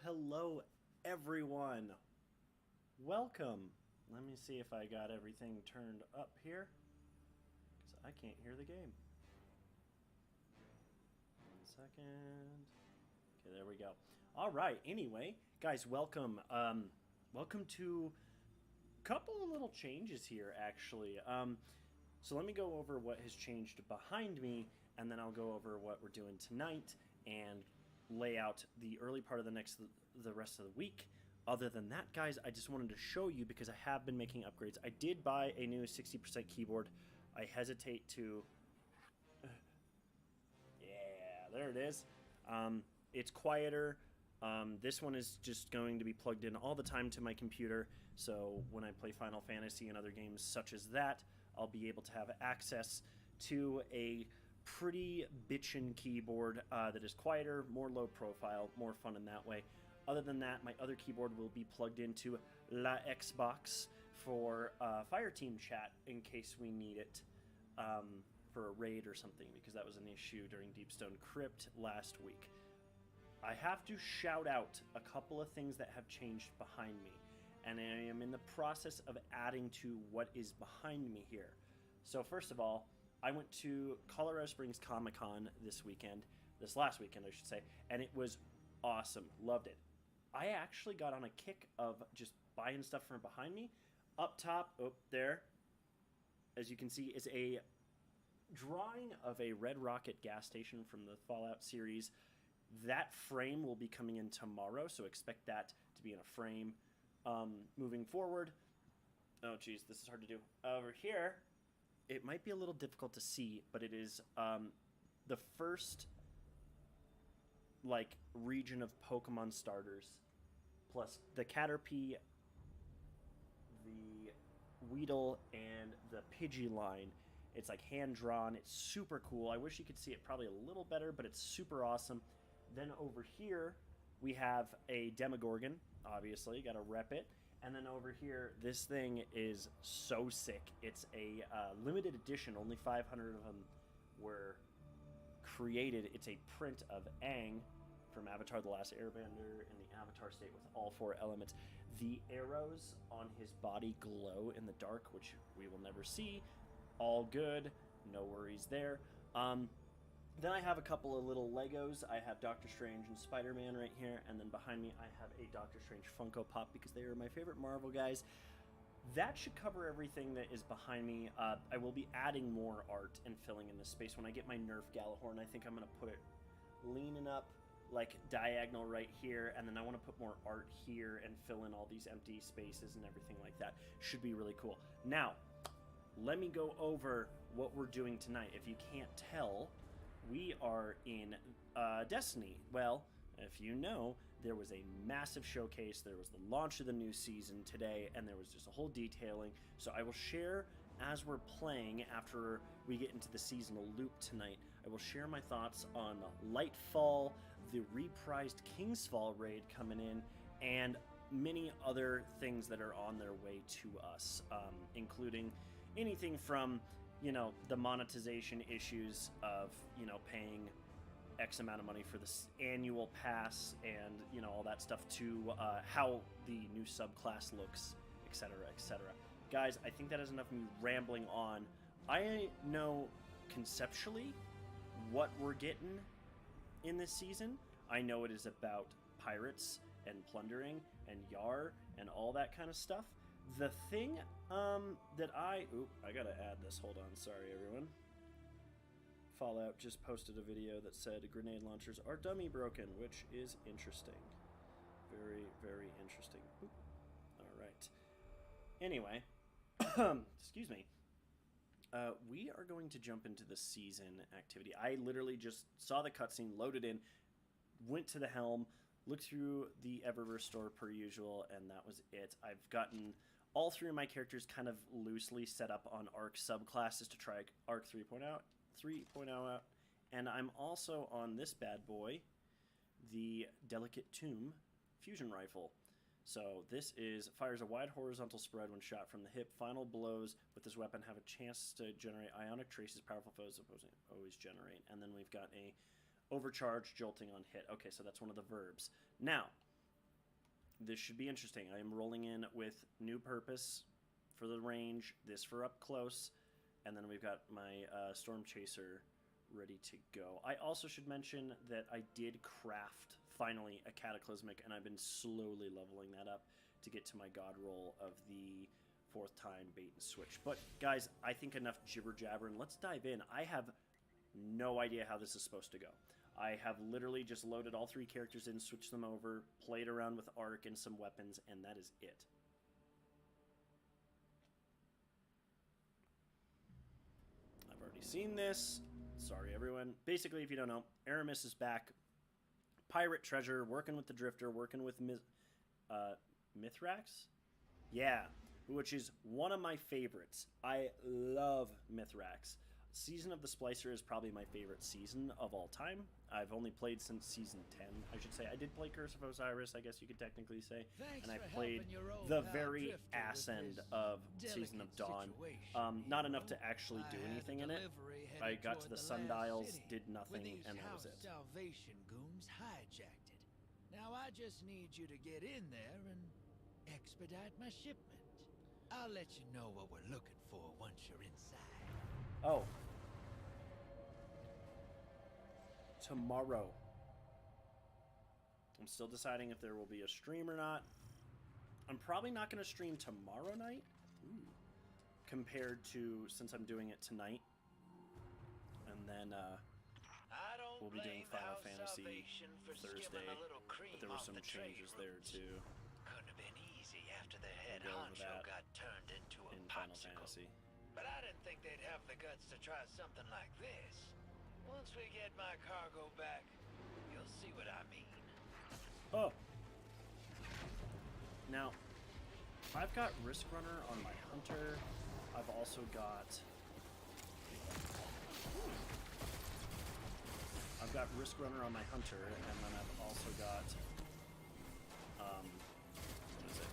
Hello, everyone. Welcome. Let me see if I got everything turned up here, because I can't hear the game. 1 second. Okay, there we go. All right. Anyway, guys, welcome. Welcome to a couple of little changes here, actually. So let me go over what has changed behind me, and then I'll go over what we're doing tonight and lay out the early part of the rest of the week. Other than that, guys, I just wanted to show you because I have been making upgrades. I did buy a new 60% keyboard. I hesitate to... Yeah, there it is. It's quieter. This one is just going to be plugged in all the time to my computer, so when I play Final Fantasy and other games such as that, I'll be able to have access to a pretty bitchin' keyboard that is quieter, more low profile, more fun in that way. Other than that, my other keyboard will be plugged into La Xbox for Fireteam chat in case we need it for a raid or something, because that was an issue during Deepstone Crypt last week. I have to shout out a couple of things that have changed behind me, and I am in the process of adding to what is behind me here. So first of all, I went to Colorado Springs Comic-Con this last weekend I should say, and it was awesome. Loved it. I actually got on a kick of just buying stuff from behind me. Up top, there, as you can see, is a drawing of a Red Rocket gas station from the Fallout series. That frame will be coming in tomorrow, so expect that to be in a frame moving forward. Oh, geez, this is hard to do. Over here, it might be a little difficult to see, but it is the first region of Pokemon starters, plus the Caterpie, the Weedle, and the Pidgey line. It's like hand drawn. It's super cool. I wish you could see it probably a little better, but it's super awesome. Then over here we have a Demogorgon. Obviously, got to rep it. And then over here, this thing is so sick. It's a limited edition. Only 500 of them were created. It's a print of Aang from Avatar: The Last Airbender in the Avatar state with all 4 elements. The arrows on his body glow in the dark, which we will never see. All good. No worries there. Then I have a couple of little Legos. I have Doctor Strange and Spider-Man right here, and then behind me I have a Doctor Strange Funko Pop because they are my favorite Marvel guys. That should cover everything that is behind me. I will be adding more art and filling in the space. When I get my Nerf Galahorn, I think I'm going to put it leaning up like diagonal right here, and then I want to put more art here and fill in all these empty spaces and everything like that. Should be really cool. Now, let me go over what we're doing tonight. If you can't tell, we are in Destiny. Well, if you know, there was a massive showcase. There was the launch of the new season today, and there was just a whole detailing. So I will share as we're playing after we get into the seasonal loop tonight. I will share my thoughts on Lightfall, the reprised Kingsfall raid coming in, and many other things that are on their way to us, including anything from the monetization issues of, paying X amount of money for this annual pass and, all that stuff to how the new subclass looks, etc., etc. Guys, I think that is enough of me rambling on. I know conceptually what we're getting in this season. I know it is about pirates and plundering and Yar and all that kind of stuff. The thing that I gotta add this. Hold on. Sorry, everyone. Fallout just posted a video that said grenade launchers are dummy broken, which is interesting. Very, very interesting. Oop. All right. Anyway, excuse me. We are going to jump into the season activity. I literally just saw the cutscene, loaded in, went to the helm, looked through the Eververse store per usual, and that was it. I've gotten all 3 of my characters kind of loosely set up on ARC subclasses to try ARC 3.0 out, and I'm also on this bad boy, the Delicate Tomb fusion rifle. So this fires a wide horizontal spread when shot from the hip. Final blows with this weapon have a chance to generate ionic traces powerful foes always generate. And then we've got a overcharge jolting on hit. Okay, so that's one of the verbs. Now, This should be interesting. I am rolling in with new purpose for the range, this for up close, and then we've got my Storm Chaser ready to go. I also should mention that I did craft, finally, a Cataclysmic, and I've been slowly leveling that up to get to my God roll of the 4th time bait and switch. But, guys, I think enough jibber-jabbering. Let's dive in. I have no idea how this is supposed to go. I have literally just loaded all 3 characters in, switched them over, played around with Arc and some weapons, and that is it. I've already seen this. Sorry, everyone. Basically, if you don't know, Aramis is back. Pirate treasure, working with the Drifter, working with Mithrax? Yeah, which is one of my favorites. I love Mithrax. Season of the Splicer is probably my favorite season of all time. I've only played since Season 10, I should say. I did play Curse of Osiris, I guess you could technically say. Thanks, and I played the very ass end of Season of Dawn. Not enough to actually do anything in it. I got to the sundials, did nothing, and that was it. Salvation goons hijacked it. Now I just need you to get in there and expedite my shipment. I'll let you know what we're looking for once you're inside. Oh. Tomorrow. I'm still deciding if there will be a stream or not. I'm probably not going to stream tomorrow night. Ooh. Compared to, since I'm doing it tonight. And then, we'll be doing Final Fantasy Thursday. But there were some changes there, too. Couldn't have been easy after the head honcho got turned into a Final popsicle. Fantasy. But I didn't think they'd have the guts to try something like this. Once we get my cargo back, you'll see what I mean. Oh. Now, I've got Risk Runner on my Hunter. I've also got... Risk Runner on my Hunter, and then I've also got... what is it?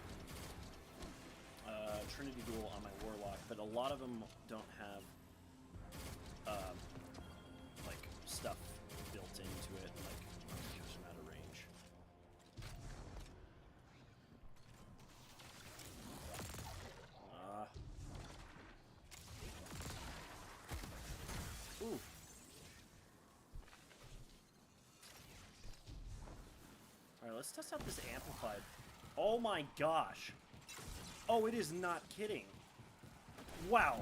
Trinity Duel on my Warlock, but a lot of them don't have like stuff built into it, like gosh, I'm out of range. Ooh. Alright, let's test out this amplified. Oh my gosh. Oh, it is not kidding. Wow.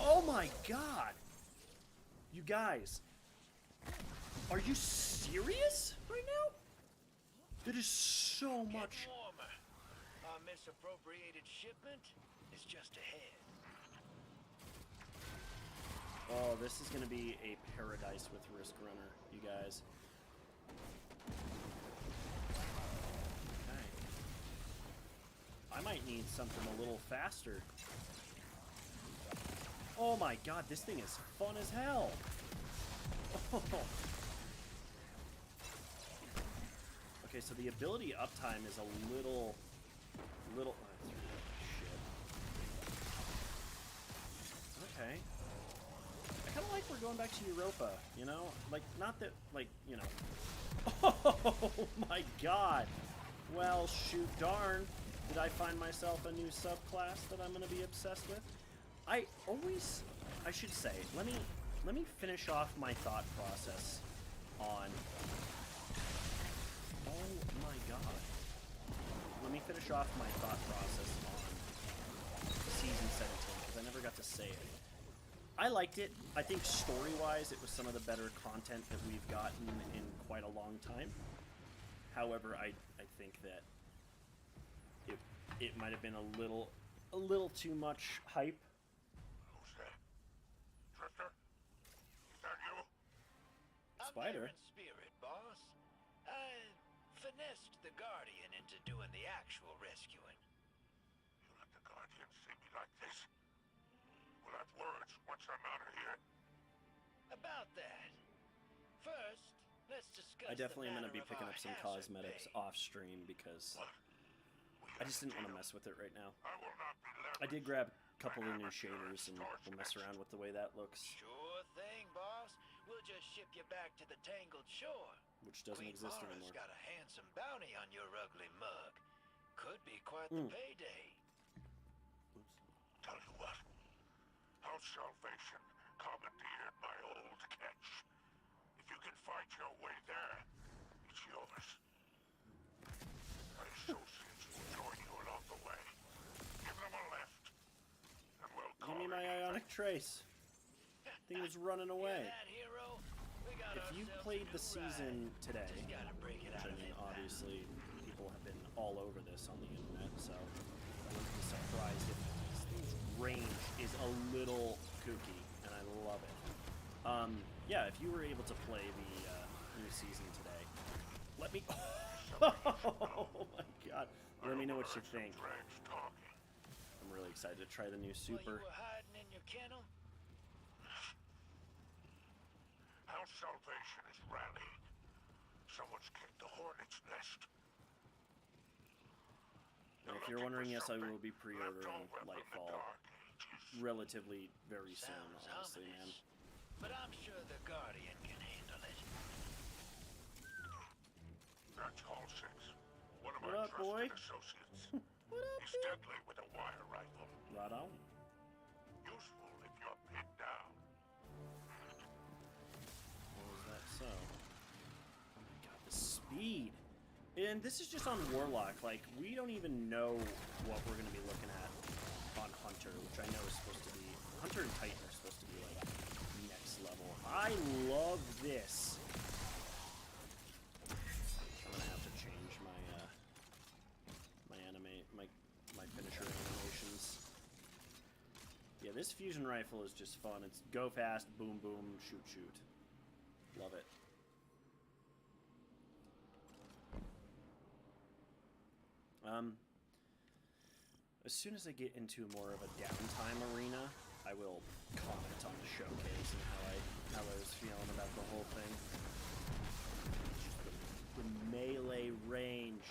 Oh my god. You guys. Are you serious right now? That is so much. Get warmer. Our misappropriated shipment is just ahead. Oh, this is going to be a paradise with Risk Runner, you guys. Okay. I might need something a little faster. Oh my god, this thing is fun as hell. Oh. Okay, so the ability uptime is a little... Oh, shit. Okay. I kind of like we're going back to Europa, you know? Like, not that, like, you know. Oh my god! Well, shoot darn. Did I find myself a new subclass that I'm going to be obsessed with? I should say, let me finish off my thought process on... Oh my god. Let me finish off my thought process on Season 17, because I never got to say it. I liked it. I think story-wise, it was some of the better content that we've gotten in quite a long time. However, I think that it might have been a little too much hype. Who's that? Drifter? Is that you? Spider. I'm there in spirit, boss. I finessed the Guardian into doing the actual rescuing. You let the Guardian see me like this? We'll have words once I'm out of here. About that. First, let's discuss. I definitely am going to be the picking matter up some of our hazard cosmetics pay. off stream because What? I just didn't want to mess with it right now. I will not be I did grab a couple of new Amateur shaders and we'll mess storage around with the way that looks. Sure thing, boss. we'll just ship you back to the Tangled Shore. Which doesn't Queen exist Mara's anymore. got a handsome bounty on your ugly mug. Could be quite the payday. Oops. Tell you what. House Salvation commandeered my old catch. If you can fight your way there, it's yours. My associates will join you along the way. Give them a lift, and we'll Give call me my it even. ionic trace. Thing was running away. Hear that, hero? We got If you ourselves played a the new season ride. today, Just gotta break it which out I of mean, him now. obviously, people have been all over this on the internet, so I wouldn't be surprised if this thing's range is a little kooky, and I love it. Yeah, if you were able to play the new season today, let me... Oh my god. Let me know what you think. Drags talking. I'm really excited to try the new While super. you were hiding in your kennel, House Salvation is rallying. Someone's kicked the hornet's nest. And if you're wondering, yes, I will be pre-ordering Lightfall relatively very soon, sounds honestly, man. ominous. But I'm sure the Guardian can handle it. That's Hall 6. One of What my up, boy? trusted associates. What up, He's deadly with a wire rifle. Right on. Useful if you're pinned down. Or is that so? Oh my god, the speed! And this is just on Warlock. Like, we don't even know what we're going to be looking at on Hunter, which I know is supposed to be... Hunter and Titan are supposed to be, like, next level. I love this! I'm going to have to change my, my finisher animations. Yeah, this fusion rifle is just fun. It's go fast, boom, boom, shoot, shoot. Love it. As soon as I get into more of a downtime arena, I will comment on the showcase and how I was feeling about the whole thing. Just the melee range.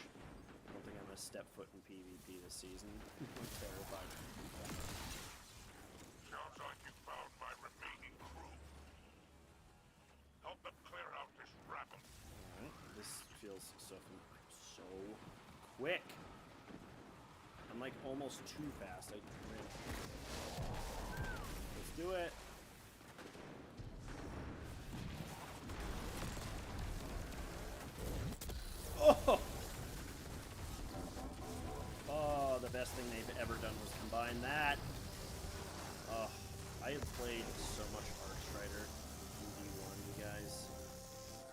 I don't think I'm gonna step foot in PvP this season. I'm terrified. Sounds like you found my remaining crew. Help them clear out this rabble. Alright, this feels so quick. I'm like almost too fast. Let's do it. Oh! Oh, the best thing they've ever done was combine that. Oh, I have played so much Arcstrider in D1, you guys.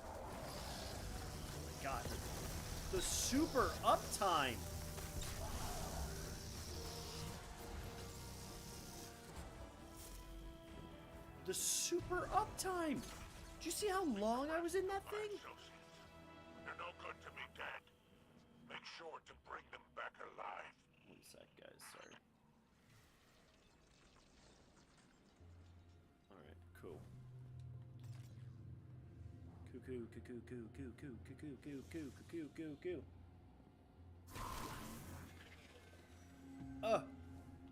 Oh my god. The super uptime! The super uptime! Did you see how long I was in that thing? Associates. They're no good to me dead. Make sure to bring them back alive. One sec, guys, sorry. Alright, cool. Cuckoo, cuckoo, coo, coo, coo, cuckoo, coo, coo, cuckoo, coo, coo.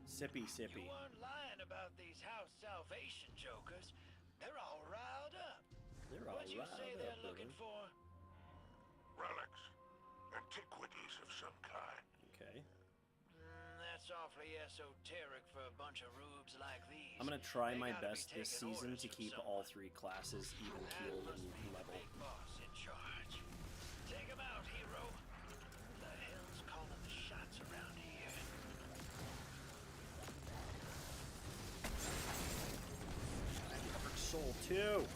Sippy, sippy. you weren't lying about these House Salvation jokers. They're all riled up. They're all What you say riled they're up, looking brother. for? Relics. Antiquities of some kind. Okay. That's awfully esoteric for a bunch of rubes like these. I'm gonna try They my gotta be best this taking season orders to from keep someone. all three classes even That keeled must and be the level. big boss in charge. Take him out, hero. The hell's calling the shots around here? I covered Soul too.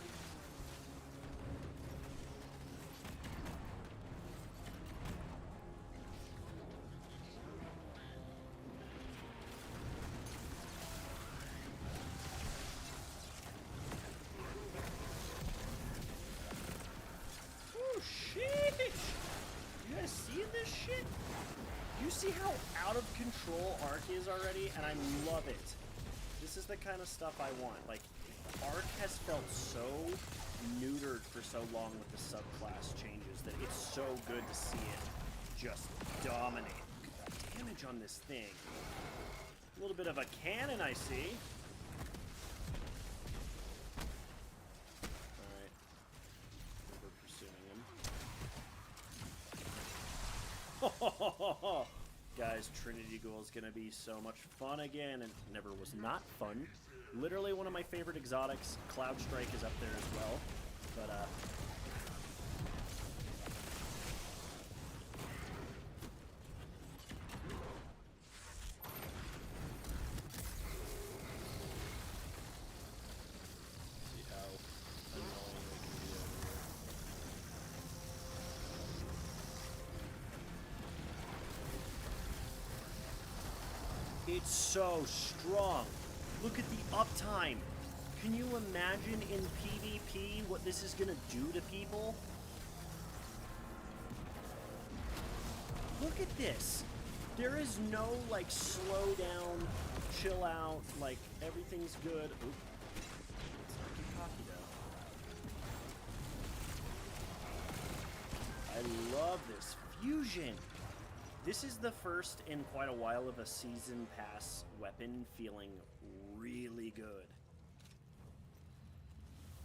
Oh shit! You guys seeing this shit? You see how out of control Arc is already, and I love it. This is the kind of stuff I want. Like, Arc has felt so neutered for so long with the subclass changes that it's so good to see it just dominate. Look at the damage on this thing. A little bit of a cannon, I see. Guys, Trinity Ghoul is gonna be so much fun again, and never was not fun. Literally one of my favorite exotics. Cloud Strike is up there as well, but see how annoying we can be over here. It's so strong. Look at the uptime. Can you imagine in PvP what this is gonna do to people? Look at this. There is no, like, slow down, chill out, like, everything's good. Oop. Let's not get cocky, though. I love this fusion. This is the first in quite a while of a season pass weapon feeling really good.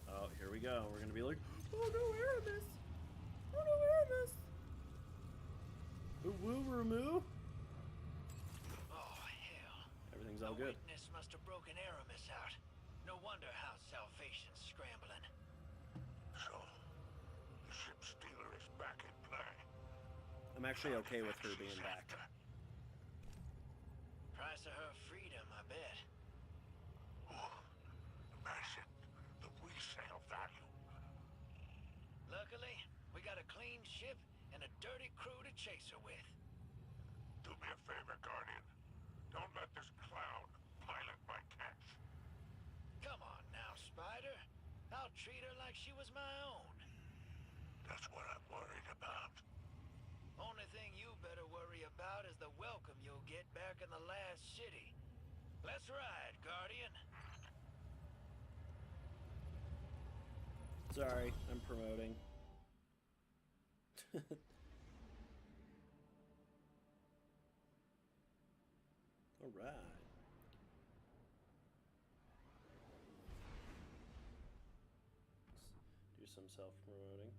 Oh, here we go. We're gonna be like, oh no, Aramis! Oh no, Aramis! Woo-woo-moo? Oh, hell. Everything's all good. Weakness must have broken Aramis out. No wonder how Salvation's scrambling. So, the ship stealer is back in play. I'm actually okay with her being back. Price of her freedom, I bet. Oh, imagine the resale value. Luckily, we got a clean ship and a dirty crew to chase her with. Do me a favor, Guardian. Don't let this clown pilot my catch. Come on now, Spider. I'll treat her like she was my own. That's what I'm worried about. Only thing you better worry about is the welcome you'll get back in the last city. Let's ride, Guardian. Sorry, I'm promoting. Alright. Let's do some self-promoting.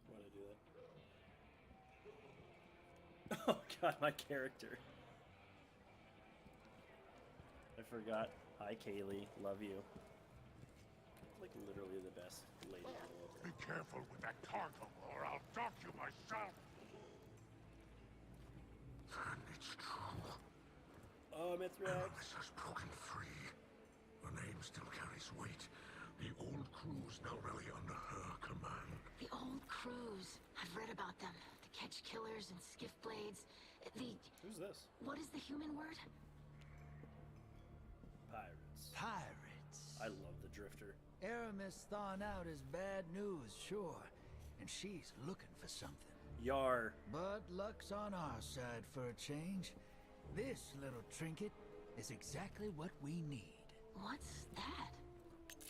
Why'd I do that? Oh god, my character. I forgot. Hi Kaylee, love you. Like literally the best lady in the world. Be careful with that cargo, or I'll dock you myself. And it's true. Oh, Mithrax. Aramis has broken free. Her name still carries weight. The old crew's now really under her command. The old crews. I've read about them. The catch killers and skiff blades. Who's this? What is the human word? Pirates. Pirates. I love the Drifter. Aramis thawing out is bad news, sure. And she's looking for something. Yar. But luck's on our side for a change. This little trinket is exactly what we need. What's that?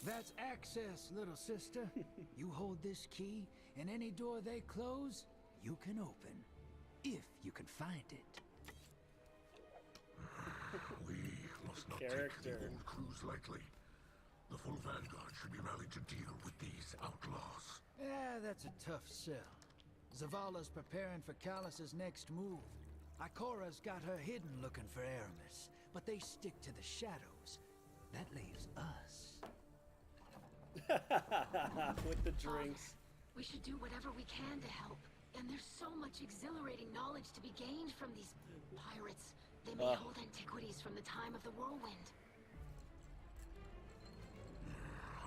That's access, little sister. You hold this key, and any door they close, you can open. If you can find it. We must not take the Character. old crews lightly. The full vanguard should be rallied to deal with these outlaws. Yeah, that's a tough sell. Zavala's preparing for Callus's next move. Ikora's got her hidden looking for Aramis, but they stick to the shadows. That leaves us. With the drinks. We should do whatever we can to help. And there's so much exhilarating knowledge to be gained from these pirates. They may hold antiquities from the time of the whirlwind.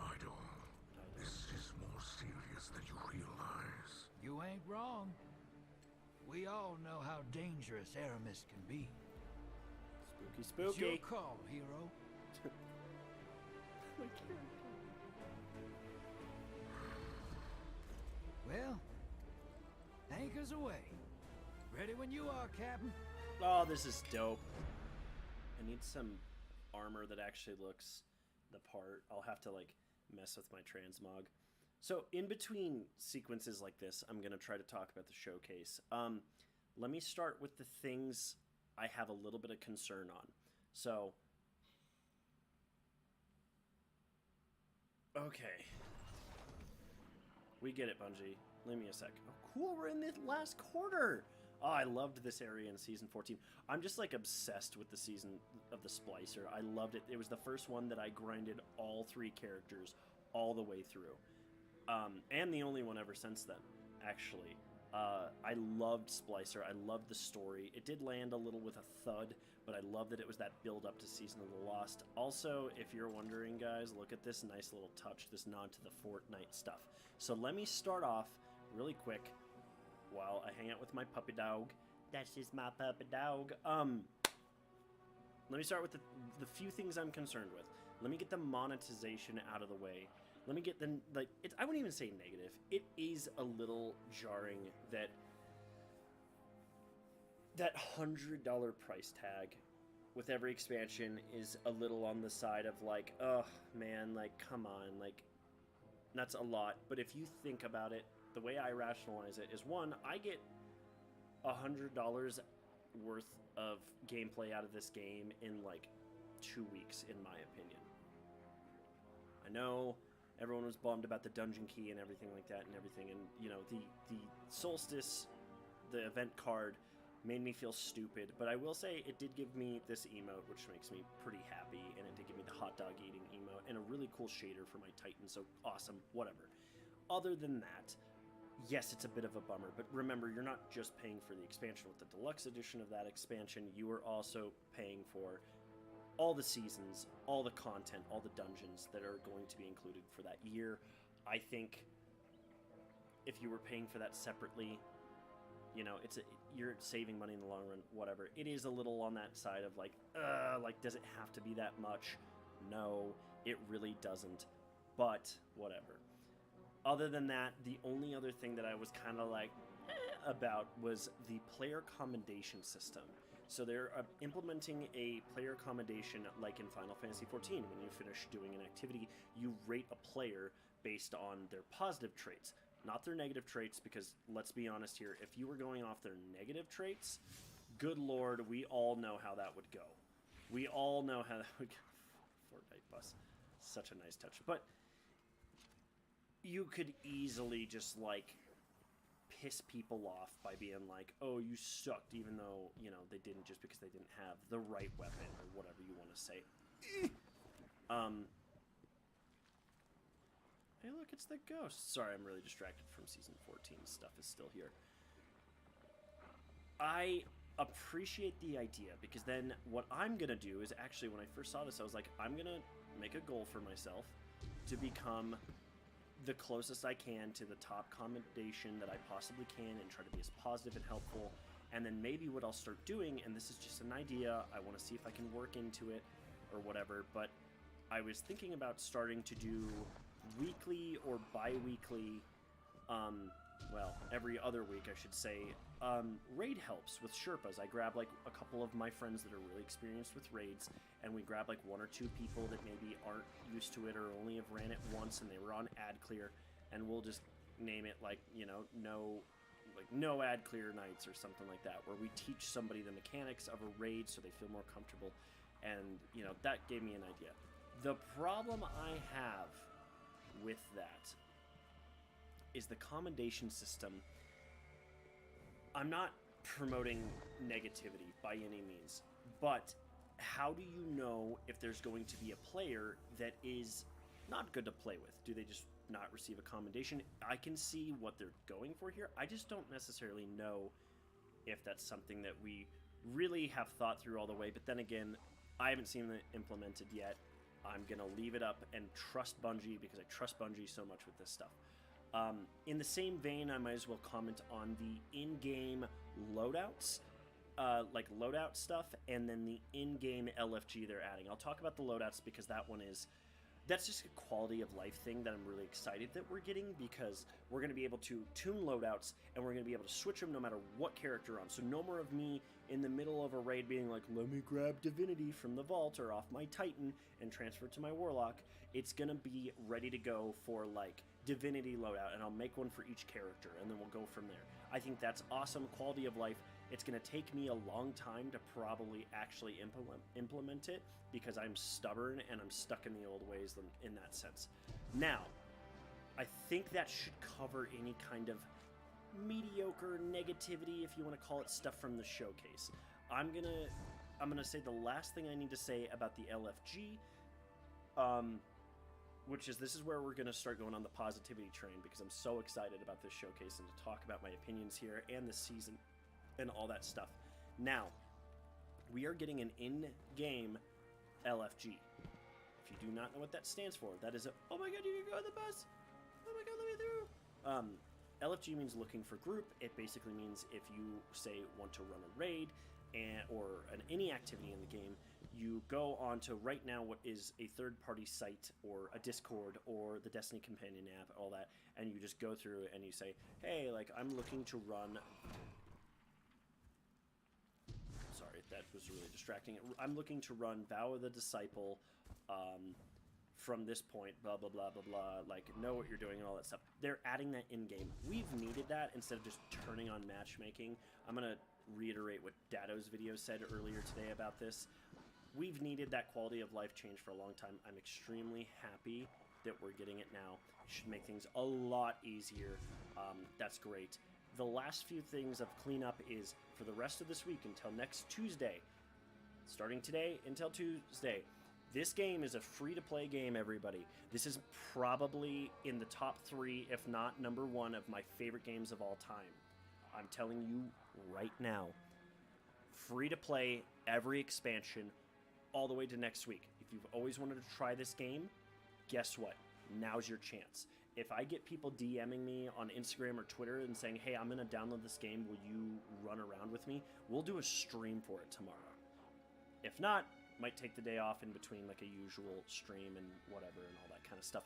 I don't. This is more serious than you realize. You ain't wrong. We all know how dangerous Aramis can be. Spooky, It's your spooky. call, hero. My character. Well, anchors away. Ready when you are, Captain. Oh, this is dope. I need some armor that actually looks the part. I'll have to like mess with my transmog. So in between sequences like this, I'm gonna try to talk about the showcase. Let me start with the things I have a little bit of concern on. So, okay, we get it, Bungie. Leave me a sec. Oh, cool, we're in the last quarter. Oh, I loved this area in Season 14. I'm just, like, obsessed with the season of the Splicer. I loved it. It was the first one that I grinded all 3 characters all the way through. And the only one ever since then, actually. I loved Splicer. I loved the story. It did land a little with a thud, but I love that it was that build up to Season of the Lost. Also, if you're wondering, guys, look at this nice little touch, this nod to the Fortnite stuff. So let me start off really quick while I hang out with my puppy dog. That's just my puppy dog. Let me start with the few things I'm concerned with. Let me get the monetization out of the way. Let me get the, like, I wouldn't even say negative. It is a little jarring that $100 price tag with every expansion is a little on the side of like, oh man, like, come on, like, that's a lot. But if you think about it, the way I rationalize it is, one, I get $100 worth of gameplay out of this game in like 2 weeks, in my opinion. I know everyone was bummed about the dungeon key and everything like that and everything, and you know, the solstice, the event card made me feel stupid, but I will say it did give me this emote, which makes me pretty happy, and it did give me the hot dog eating emote and a really cool shader for my Titan, so awesome, whatever. Other than that, yes, it's a bit of a bummer, but remember, you're not just paying for the expansion with the deluxe edition of that expansion, you are also paying for all the seasons, all the content, all the dungeons that are going to be included for that year. I think if you were paying for that separately, you know, you're saving money in the long run, whatever. It is a little on that side of like, does it have to be that much? No, it really doesn't, but whatever. Other than that, the only other thing that I was kind of like about was the player commendation system. So they're implementing a player commendation like in Final Fantasy XIV. When you finish doing an activity, you rate a player based on their positive traits, not their negative traits, because let's be honest here, if you were going off their negative traits, good lord, we all know how that would go. We all know how that would go. Fortnite bus. Such a nice touch. But you could easily just, like, piss people off by being like, oh, you sucked, even though, you know, they didn't, just because they didn't have the right weapon or whatever you want to say. Hey, look, it's the ghost. Sorry, I'm really distracted from Season 14. Stuff is still here. I appreciate the idea, because then what I'm going to do is, actually, when I first saw this, I was like, I'm going to make a goal for myself to become the closest I can to the top commendation that I possibly can and try to be as positive and helpful. And then maybe what I'll start doing, and this is just an idea, I want to see if I can work into it or whatever, but I was thinking about starting to do weekly or bi-weekly, well, every other week I should say, raid helps with Sherpas. I grab like a couple of my friends that are really experienced with raids, and we grab like 1 or 2 people that maybe aren't used to it or only have ran it once and they were on ad clear, and we'll just name it like, you know, no ad clear nights or something like that, where we teach somebody the mechanics of a raid so they feel more comfortable, and you know, that gave me an idea. The problem I have with that is the commendation system. I'm not promoting negativity by any means, but how do you know if there's going to be a player that is not good to play with? Do they just not receive a commendation? I can see what they're going for here. I just don't necessarily know if that's something that we really have thought through all the way, but then again, I haven't seen it implemented yet. I'm going to leave it up and trust Bungie, because I trust Bungie so much with this stuff. In the same vein, I might as well comment on the in-game loadouts, like loadout stuff, and then the in-game LFG they're adding. I'll talk about the loadouts because that's just a quality of life thing that I'm really excited that we're getting, because we're going to be able to tune loadouts, and we're going to be able to switch them no matter what character I'm on. So no more of me in the middle of a raid being like, let me grab Divinity from the vault or off my Titan and transfer it to my Warlock. It's going to be ready to go for like divinity loadout, and I'll make one for each character, and then we'll go from there. I think that's awesome. Quality of life. It's going to take me a long time to probably actually implement it because I'm stubborn and I'm stuck in the old ways in that sense. Now, I think that should cover any kind of mediocre negativity, if you want to call it, stuff from the showcase. I'm gonna say the last thing I need to say about the LFG, which is this is where we're gonna start going on the positivity train because I'm so excited about this showcase and to talk about my opinions here and the season and all that stuff. Now, we are getting an in-game LFG. If you do not know what that stands for, that is oh my god, you can go on the bus! Oh my god, let me through! LFG means looking for group. It basically means if you, say, want to run a raid or any activity in the game, you go on to right now what is a third-party site or a Discord or the Destiny Companion app, all that, and you just go through and you say, hey, like, I'm looking to run... Sorry, that was really distracting. I'm looking to run Vow of the Disciple, from this point, blah, blah, blah, blah, blah, like, know what you're doing and all that stuff. They're adding that in-game. We've needed that instead of just turning on matchmaking. I'm going to reiterate what Datto's video said earlier today about this. We've needed that quality of life change for a long time. I'm extremely happy that we're getting it now. It should make things a lot easier. That's great. The last few things of cleanup is for the rest of this week until next Tuesday, starting today until Tuesday, this game is a free-to-play game, everybody. This is probably in the top 3, if not number 1, of my favorite games of all time. I'm telling you right now. Free-to-play, every expansion, all the way to next week. If you've always wanted to try this game, guess what? Now's your chance. If I get people DMing me on Instagram or Twitter and saying, hey, I'm going to download this game, will you run around with me? We'll do a stream for it tomorrow. If not, might take the day off in between like a usual stream and whatever and all that kind of stuff.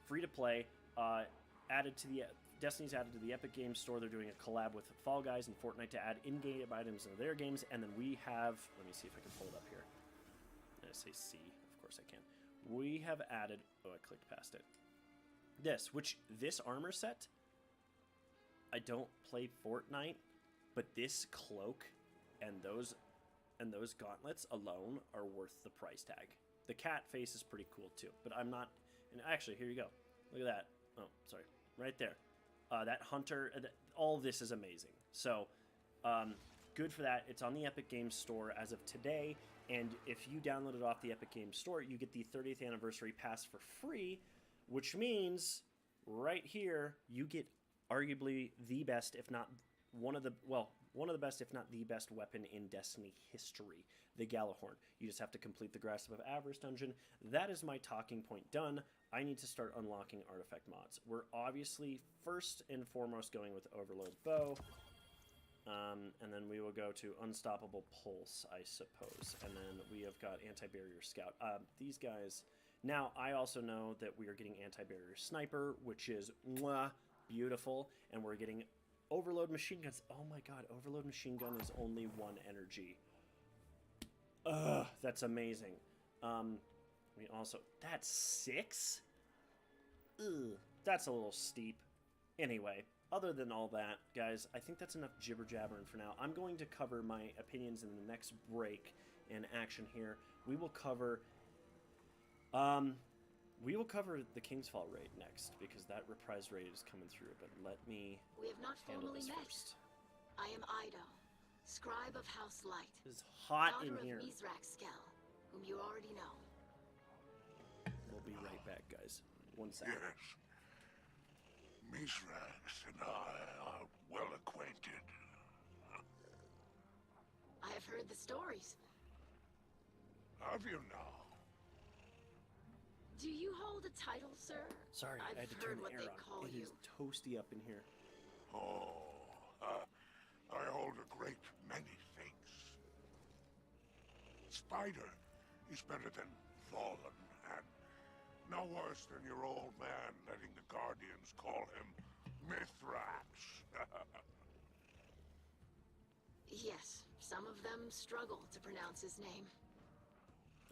Free to play, Destiny's added to the Epic Games Store. They're doing a collab with Fall Guys and Fortnite to add in-game items into their games. And then we have, let me see if I can pull it up here. I say C, of course I can. We have added, oh, I clicked past it. This armor set, I don't play Fortnite, but this cloak and those gauntlets alone are worth the price tag. The cat face is pretty cool too, but I'm not, and actually, here you go. Look at that. Oh, sorry. Right there. That hunter, all this is amazing. So, good for that. It's on the Epic Games Store as of today, and if you download it off the Epic Games Store, you get the 30th anniversary pass for free, which means right here, you get arguably the best, if not one of the best, if not the best weapon in Destiny history, the Galahorn. You just have to complete the Grasp of Avarice dungeon. That is my talking point done. I need to start unlocking artifact mods. We're obviously first and foremost going with Overload Bow, and then we will go to Unstoppable Pulse, I suppose, and then we have got Anti-Barrier Scout. These guys... Now, I also know that we are getting Anti-Barrier Sniper, which is beautiful, and we're getting Overload Machine Guns. Oh my god, Overload Machine Gun is only 1 energy. Ugh, that's amazing. We also... That's 6? Ugh, that's a little steep. Anyway, other than all that, guys, I think that's enough jibber-jabbering for now. I'm going to cover my opinions in the next break in action here. We will cover... we will cover the Kingsfall raid next, because that reprise raid is coming through, but let me We have not handle formally this met. first. I am Ido, scribe of House Light, It's hot in daughter here. of Mizrak Skell, whom you already know. We'll be right back, guys. 1 second. Yes. Mizrax and I are well acquainted. I have heard the stories. Have you now? Do you hold a title, sir? Sorry, I've I had to turn heard the what air they on. call It you. is toasty up in here. I hold a great many things. Spider is better than Fallen, and no worse than your old man letting the Guardians call him Mithrax. Yes, some of them struggle to pronounce his name.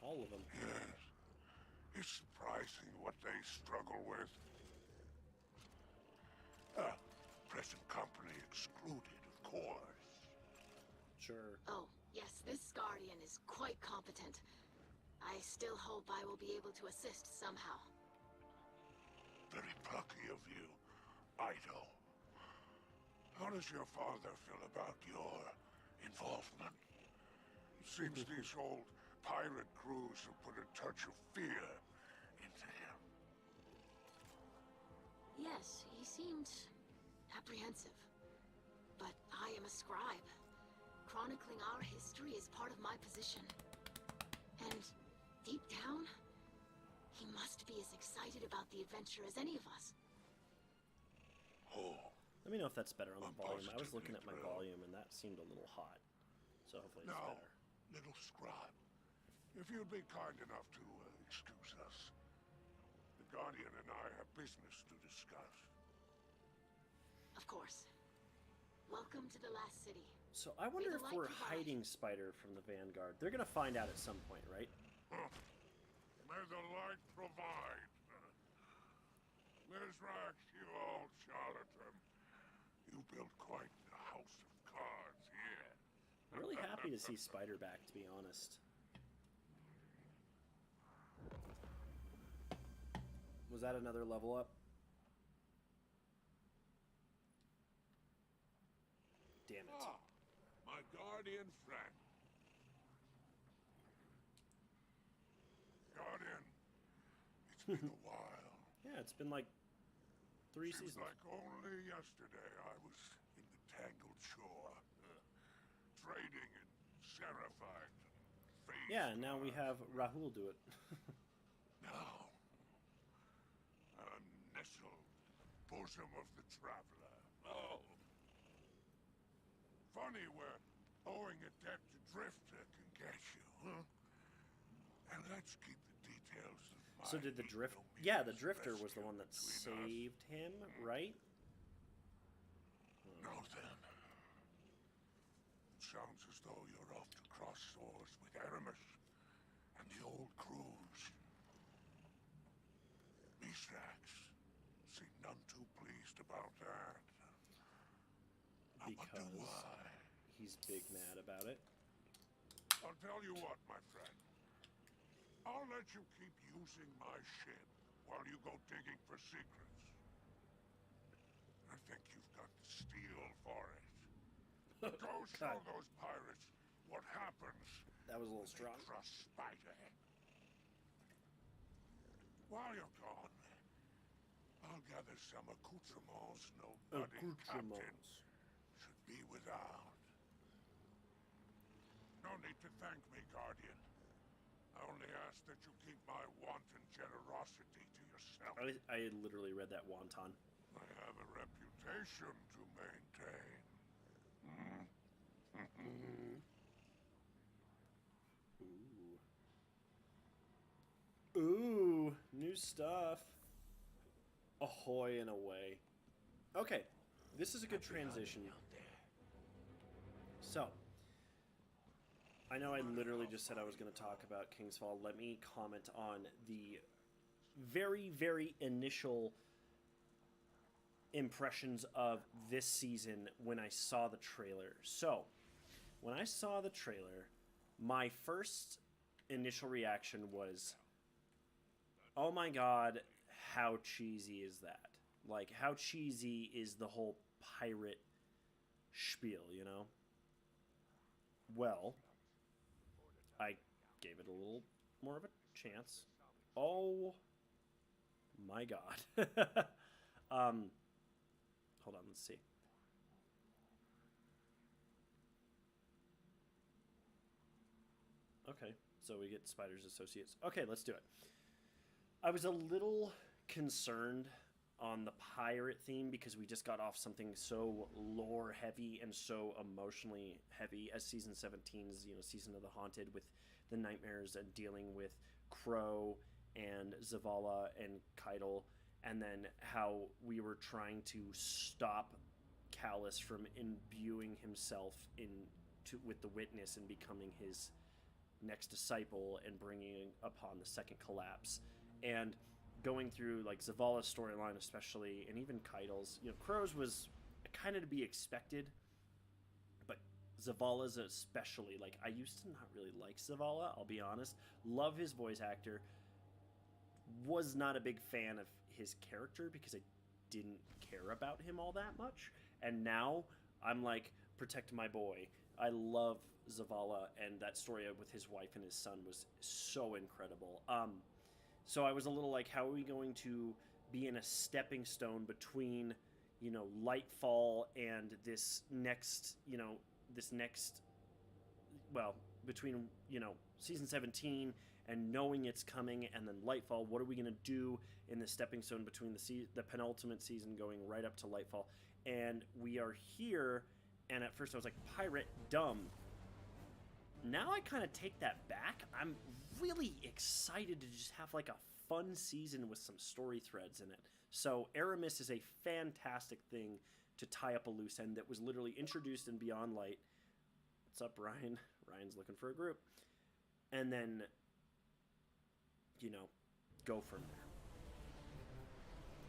All of them. Yes. It's surprising what they struggle with. Present company excluded, of course. Sure. Oh, yes, this Guardian is quite competent. I still hope I will be able to assist somehow. Very plucky of you, Ido. How does your father feel about your involvement? It seems these old pirate crews have put a touch of fear into him. Yes, he seemed apprehensive. But I am a scribe. Chronicling our history is part of my position. And deep down, he must be as excited about the adventure as any of us. Oh, Let me know if that's better on the I'm volume. I was positively looking at my thrilled. volume and that seemed a little hot. So hopefully it's now, better. little scribe, if you'd be kind enough to excuse us. The Guardian and I have business to discuss. Of course. Welcome to the last city. So I wonder May if the light we're provide. hiding Spider from the Vanguard. They're gonna find out at some point, right? May the light provide. Mizrax, you old charlatan. You built quite the house of cards here. I'm really happy to see Spider back, to be honest. Was that another level up? Damn it. Ah, my guardian friend. Guardian, it's been a while. Yeah, it's been like 3 Seems seasons. like only yesterday I was in the tangled shore, trading in Seraphite. Yeah, and now we have Rahul do it. Now, nestled bosom of the traveler. Oh. Funny where owing a debt to Drifter can get you, huh? And let's keep the details of my So did the drift? ignominious Yeah, the Drifter was the rescue one that between us. saved him, right? Now then. It sounds as though you're off to cross swords with Aramis and the old crews. Mizrax seem none too pleased about that. I wonder Because why. he's big mad about it. I'll tell you what, my friend. I'll let you keep using my ship while you go digging for secrets. I think you've got the steel for it. Go show God, those pirates what happens that was a little when strong. they trust Spider. While you're gone, I'll gather some accoutrements no budding captain Accoutrements. should be without. No need to thank me, Guardian. I only ask that you keep my wanton generosity to yourself. I literally read that wonton. I have a reputation to maintain. Ooh, new stuff. Ahoy and away. Okay, this is a good transition. So, I know I literally just said I was going to talk about King's Fall. Let me comment on the very, very initial impressions of this season when I saw the trailer. So, when I saw the trailer, my first initial reaction was, oh my god, how cheesy is that? Like, how cheesy is the whole pirate spiel, you know? Well, I gave it a little more of a chance. Oh my god. Hold on, let's see. Okay, so we get Spider's Associates. Okay, let's do it. I was a little concerned on the pirate theme because we just got off something so lore heavy and so emotionally heavy as season 17's, you know, Season of the Haunted, with the nightmares and dealing with Crow and Zavala and Keitel, and then how we were trying to stop Callus from imbuing himself with the Witness and becoming his next disciple and bringing upon the second collapse. and going through like Zavala's storyline especially, and even Keitel's, you know, Crow's was kind of to be expected, but Zavala's especially, like, I used to not really like Zavala, I'll be honest. Love his voice actor. Was not a big fan of his character because I didn't care about him all that much. And now I'm like, protect my boy. I love Zavala, and that story with his wife and his son was so incredible. So I was a little like, how are we going to be in a stepping stone between, you know, Lightfall and this next, well, between, you know, season 17 and knowing it's coming, and then Lightfall. What are we going to do in the stepping stone between the penultimate season going right up to Lightfall? And we are here, and at first I was like, pirate, dumb. Now I kind of take that back. I'm really excited to just have like a fun season with some story threads in it. So Aramis is a fantastic thing to tie up a loose end that was literally introduced in Beyond Light. What's up, Ryan? Ryan's looking for a group. And then, you know, go from there.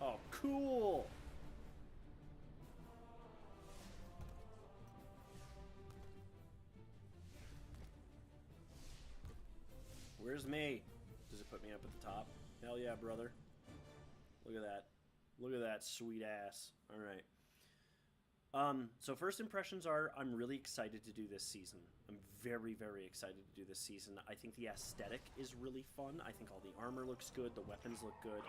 Oh, cool! Where's me? Does it put me up at the top? Hell yeah, brother. Look at that. Look at that sweet ass. Alright. So first impressions are, I'm really excited to do this season. I'm very, very excited to do this season. I think the aesthetic is really fun. I think all the armor looks good. The weapons look good.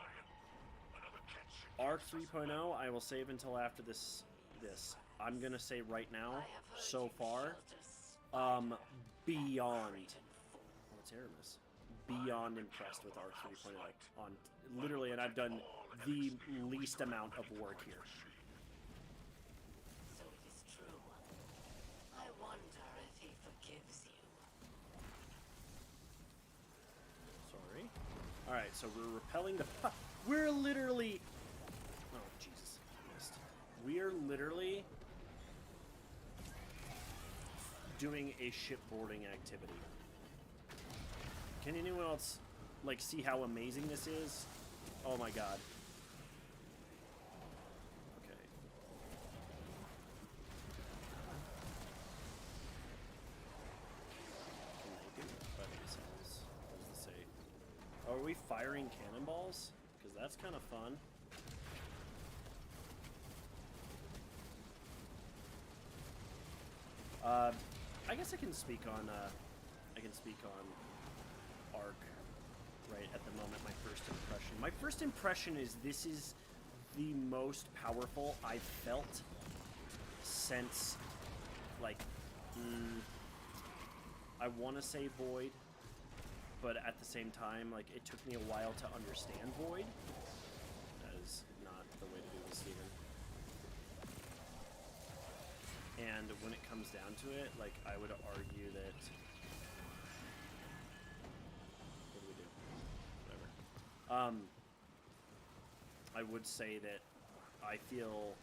Arc 3.0, I will save until after this. I'm going to say right now, so far, beyond... Oh, it's Aramis. Beyond impressed with Arc 3.0. On literally, and I've done the least amount of work here. So it is true. I wonder if he forgives you. Sorry. Alright, so we're repelling the... We're literally... Oh, Jesus. I missed. We're literally doing a shipboarding activity. Can anyone else, like, see how amazing this is? Oh my god. Okay. Can they do it by themselves? What does it say? Oh, are we firing cannonballs? Because that's kind of fun. I guess I can speak on, Arc right at the moment. My first impression is this is the most powerful I've felt since, like, I want to say Void, but at the same time, like, it took me a while to understand Void. That is not the way to do this even. And when it comes down to it, like, I would argue that... What do we do? Whatever. I would say that I feel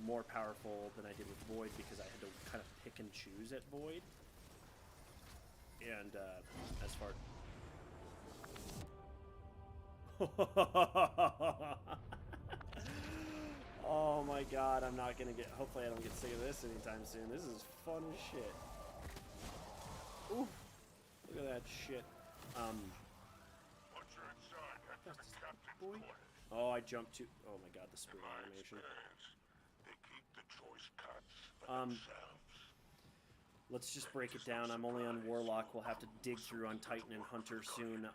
more powerful than I did with Void because I had to kind of pick and choose at Void. And, as far... Oh my god, I'm not gonna get... Hopefully I don't get sick of this anytime soon. This is fun as shit. Ooh, look at that shit. Once you're inside, head to the captain's quarters. Oh, I jumped to... Oh my god, the spring animation. They keep the choice cuts for themselves. Let's just break it down. I'm only on Warlock. We'll have to dig through on Titan and Hunter soon.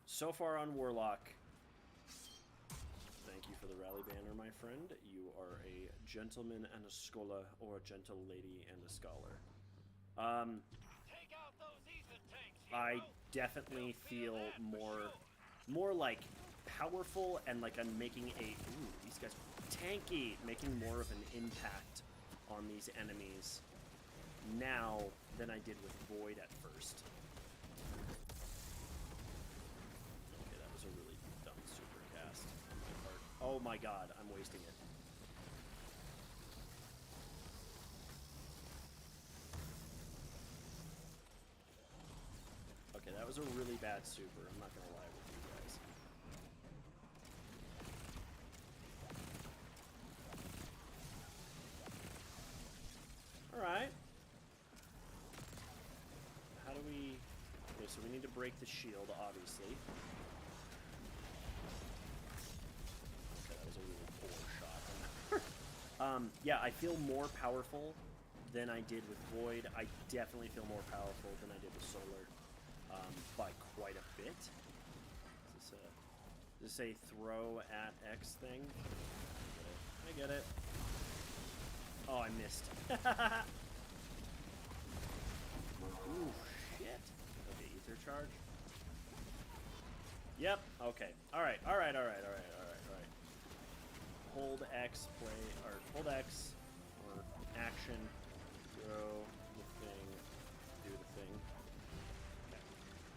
So far on Warlock... Thank you for the rally banner, my friend. You are a gentleman and a scholar, or a gentle lady and a scholar. I definitely feel more like powerful, and like I'm making a... Ooh, these guys are tanky! Making more of an impact on these enemies now than I did with Void at first. Okay, that was a really dumb super cast on my part. Oh my god, I'm wasting it. Okay, that was a really bad super, I'm not gonna lie with you Alright. How do we... Okay, so we need to break the shield, obviously. Okay, that was a really poor shot on that. Yeah, I feel more powerful than I did with Void. I definitely feel more powerful than I did with Solar. By quite a bit. Is this a throw at X thing? I get it. Oh, I missed. Ooh, shit. Okay, ether charge. Yep, okay. Alright. Hold X, play, or hold X, or action, throw the thing, do the thing. Okay.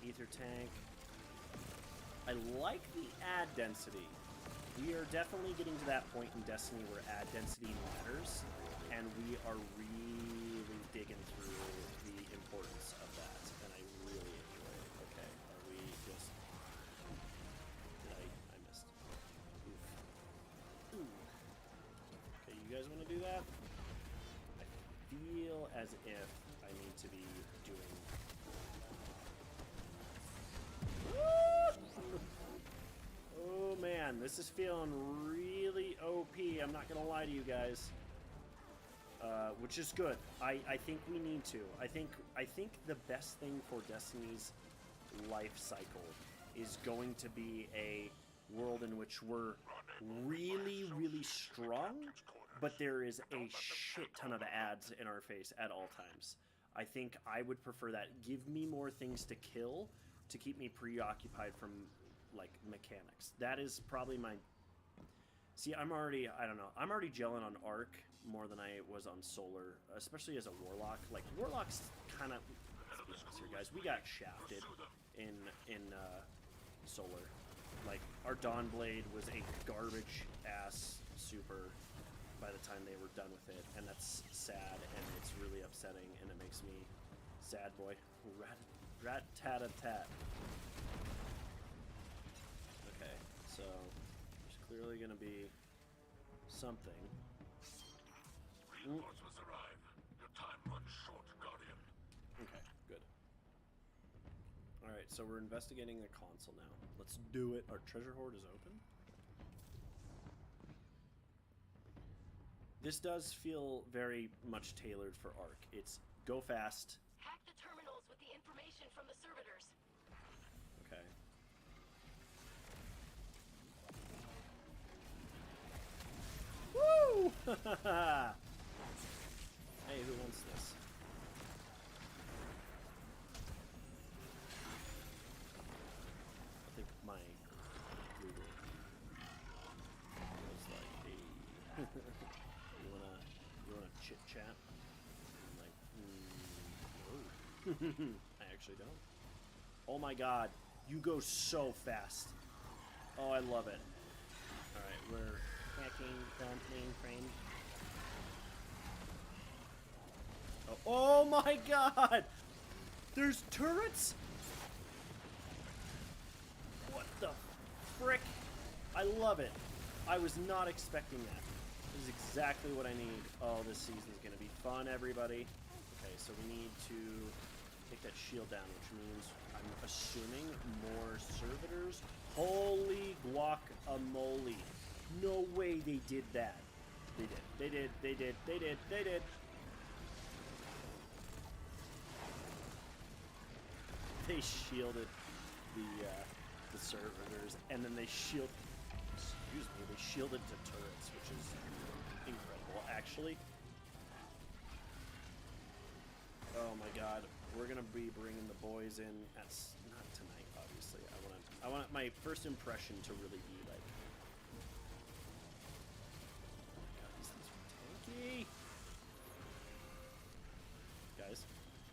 Ether tank. I like the ad density. We are definitely getting to that point in Destiny where ad density matters, and we are really digging through the importance of that, and I really enjoy it. Okay, are we just... I missed. Oof. Ooh. Okay, you guys want to do that? I feel as if I need to be doing... Oh man, this is feeling really OP. I'm not gonna lie to you guys. Which is good. I think we need to. I think the best thing for Destiny's life cycle is going to be a world in which we're really strong, but there is a shit ton of ads in our face at all times. I think I would prefer that. Give me more things to kill to keep me preoccupied from, like, mechanics. That is probably my... See, I don't know. I'm already gelling on Arc more than I was on Solar, especially as a Warlock. Like, Warlock's kind of... Let's be honest here, guys. We got shafted in Solar. Like, our Dawnblade was a garbage-ass super by the time they were done with it, and that's sad, and it's really upsetting, and it makes me sad, boy. Rat-tat-a-tat. Okay, so there's clearly going to be something. Reinforcements arrive. Your time runs short, Guardian. Okay, good. Alright, so we're investigating the console now. Let's do it. Our treasure hoard is open. This does feel very much tailored for Arc. It's go fast. Hack the terminals with the information from the servitors. Okay. Woo! Hey, who wants this? I think my Google was like, hey, you wanna chit chat? I'm like, no. I actually don't. Oh my god, you go so fast. Oh, I love it. Alright, we're hacking the mainframe. Oh my god! There's turrets? What the frick? I love it. I was not expecting that. This is exactly what I need. Oh, this season's gonna be fun, everybody. Okay, so we need to take that shield down, which means I'm assuming more servitors. Holy guacamole. No way they did that. They did. They shielded the servitors, and then they shielded the turrets, which is incredible, actually. Oh my god, we're gonna be bringing the boys in. That's not tonight, obviously. I want my first impression to really be like, oh my god, these things are tanky.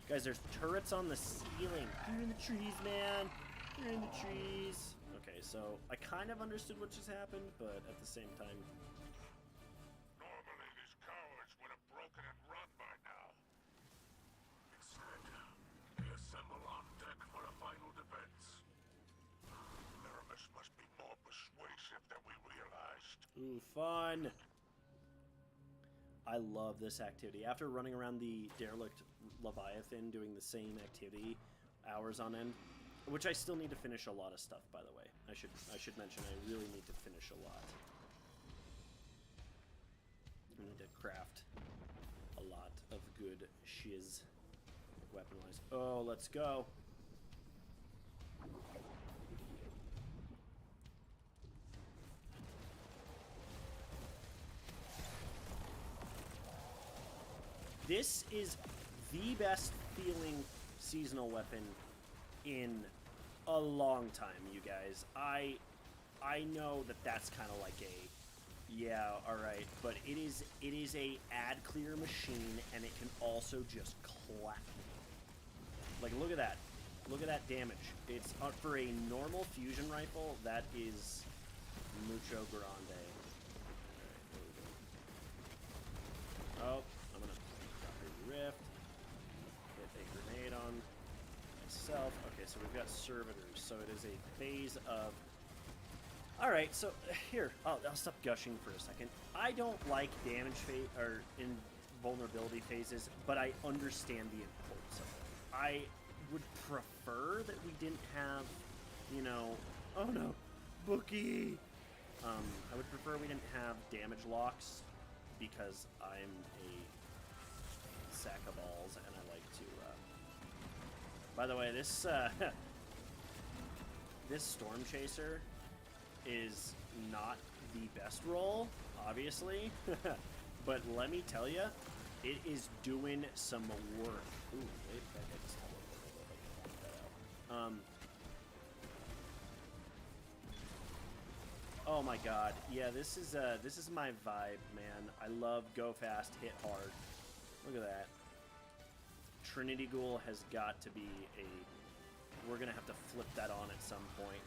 Guys, there's turrets on the ceiling. They're in the trees, man. They're in the trees. Okay, so I kind of understood what just happened, but at the same time... Normally, these cowards would have broken and run by now. Instead, they assemble on deck for a final defense. Aramis must be more persuasive than we realized. Ooh, fun. I love this activity. After running around the derelict Leviathan doing the same activity hours on end, which I still need to finish a lot of stuff, by the way. I should mention I really need to finish a lot. I need to craft a lot of good shiz. Weapon-wise. Oh, let's go. This is the best feeling seasonal weapon in a long time, you guys. I know that that's kind of like a, yeah, all right, but it is a ad clear machine, and it can also just clap. Like, look at that. Look at that damage. It's for a normal fusion rifle. That is mucho grande. All right, there we go. Oh, I'm gonna drop a rift. Hit a grenade on myself. Okay, so we've got servitors. So it is a phase of. All right, so here I'll stop gushing for a second. I don't like damage phase or invulnerability phases, but I understand the importance of it. I would prefer that we didn't have, you know, oh no, Bookie. I would prefer we didn't have damage locks because I'm a sack of balls and I like to. By the way, this this Storm Chaser is not the best roll, obviously, but let me tell you, it is doing some work. Ooh, wait, that gets that out. Oh my god, yeah, this is my vibe, man. I love go fast, hit hard. Look at that. Trinity Ghoul has got to be a. We're gonna have to flip that on at some point.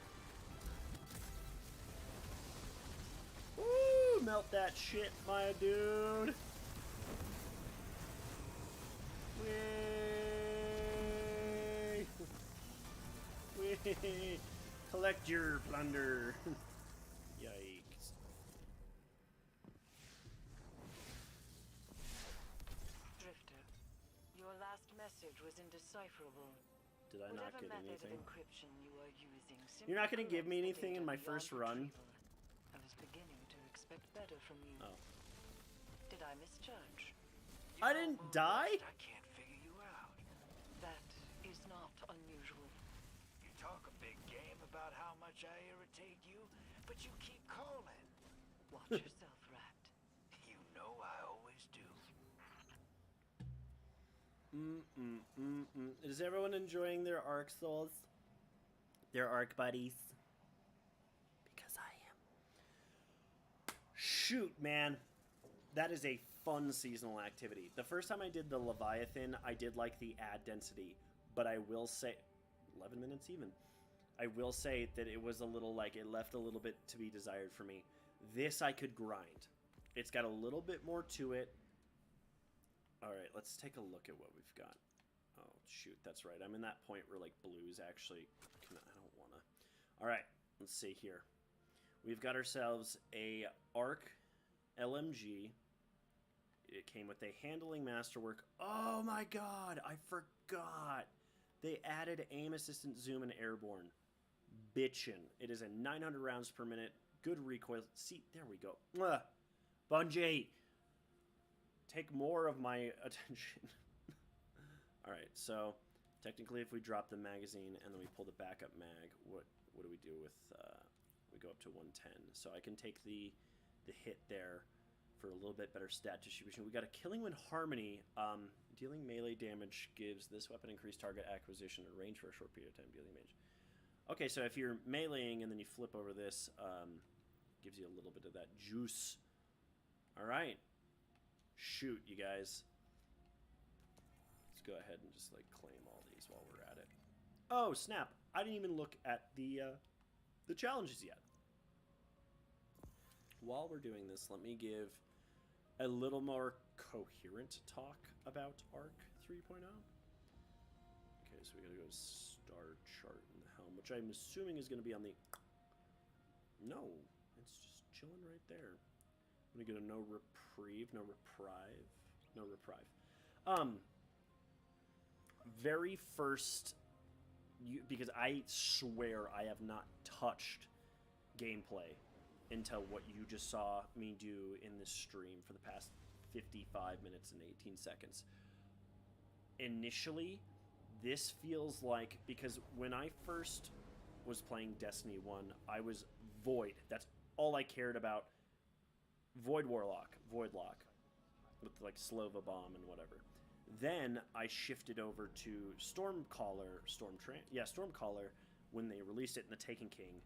Woo! Melt that shit, my dude. Whee! Whee! Collect your plunder. Yikes. Drifter, your last message was indecipherable. Did I not get Whatever anything? method of encryption you are using, You're not gonna give me corrupts the anything in data my beyond first run? retrieval. I was beginning to expect better from you. Oh. Did I misjudge? I didn't die? I can't figure you out. That is not unusual. You talk a big game about how much I irritate you, but you keep calling. Watch yourself, Rat. You know I always do. Is everyone enjoying their arc souls? Their arc buddies? Because I am. Shoot, man. That is a fun seasonal activity. The first time I did the Leviathan, I did like the ad density, but I will say 11 minutes even. I will say that it was a little like it left a little bit to be desired for me. This I could grind. It's got a little bit more to it. All right, let's take a look at what we've got. Oh, shoot, that's right. I'm in that point where, like, blues actually... I don't want to... All right, let's see here. We've got ourselves a ARC LMG. It came with a handling masterwork. Oh, my God, I forgot. They added aim assistant, zoom, and airborne. Bitchin'. It is a 900 rounds per minute. Good recoil. See, there we go. Bungie! Take more of my attention. Alright, so technically if we drop the magazine and then we pull the backup mag, what do we do with, we go up to 110. So I can take the hit there for a little bit better stat distribution. We got a Killing Wind Harmony. Dealing melee damage gives this weapon increased target acquisition and range for a short period of time. Dealing damage. Okay, so if you're meleeing and then you flip over this, gives you a little bit of that juice. Alright. Shoot, you guys. Let's go ahead and just, like, claim all these while we're at it. Oh, snap. I didn't even look at the challenges yet. While we're doing this, let me give a little more coherent talk about ARC 3.0. Okay, so we gotta go to star chart in the helm, which I'm assuming is gonna be on the... No, it's just chilling right there. I'm gonna get a no reprieve, no reprieve, no reprieve. Very first, because I swear I have not touched gameplay until what you just saw me do in this stream for the past 55 minutes and 18 seconds. Initially, this feels like, because when I first was playing Destiny 1, I was Void. That's all I cared about. Void Warlock, Voidlock, with like Slova Bomb and whatever. Then I shifted over to Stormcaller, Stormcaller, when they released it in the Taken King,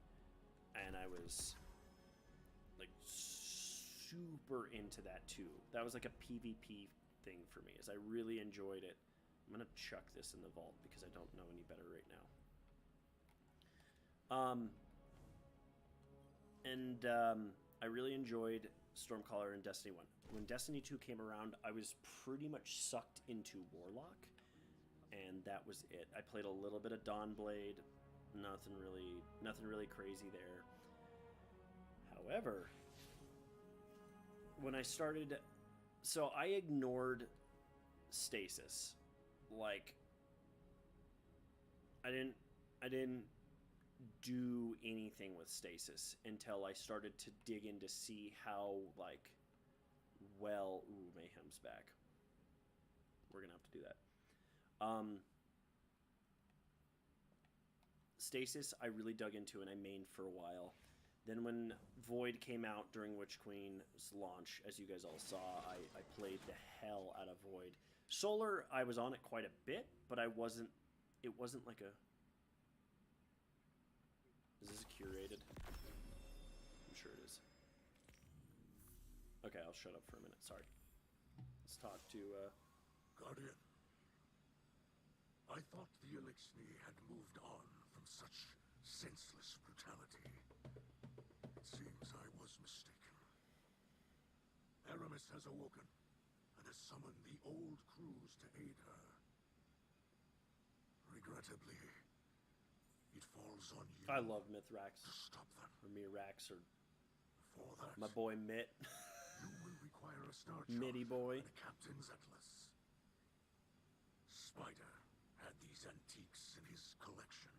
and I was like super into that too. That was like a PvP thing for me, as I really enjoyed it. I'm gonna chuck this in the vault because I don't know any better right now. I really enjoyed Stormcaller in Destiny 1. When Destiny 2 came around, I was pretty much sucked into Warlock, and that was it. I played a little bit of Dawnblade, nothing really crazy there. However, when I started, so I ignored Stasis. Like, I didn't do anything with Stasis until I started to dig in to see how, like, well, ooh, Mayhem's back. We're gonna have to do that. Stasis I really dug into and I mained for a while. Then when Void came out during Witch Queen's launch, as you guys all saw, I played the hell out of Void. Solar, I was on it quite a bit, but it wasn't like a... Is this curated? I'm sure it is. Okay, I'll shut up for a minute, sorry. Let's talk to, Guardian, I thought the Elixni had moved on from such senseless brutality. It seems I was mistaken. Aramis has awoken, and has summoned the old crews to aid her. Regrettably, it falls on you I love Mithrax. to stop them. Or Mirax, or For that, my boy Mitt. you will require a star chart Mitty boy. and a captain's atlas. Spider had these antiques in his collection.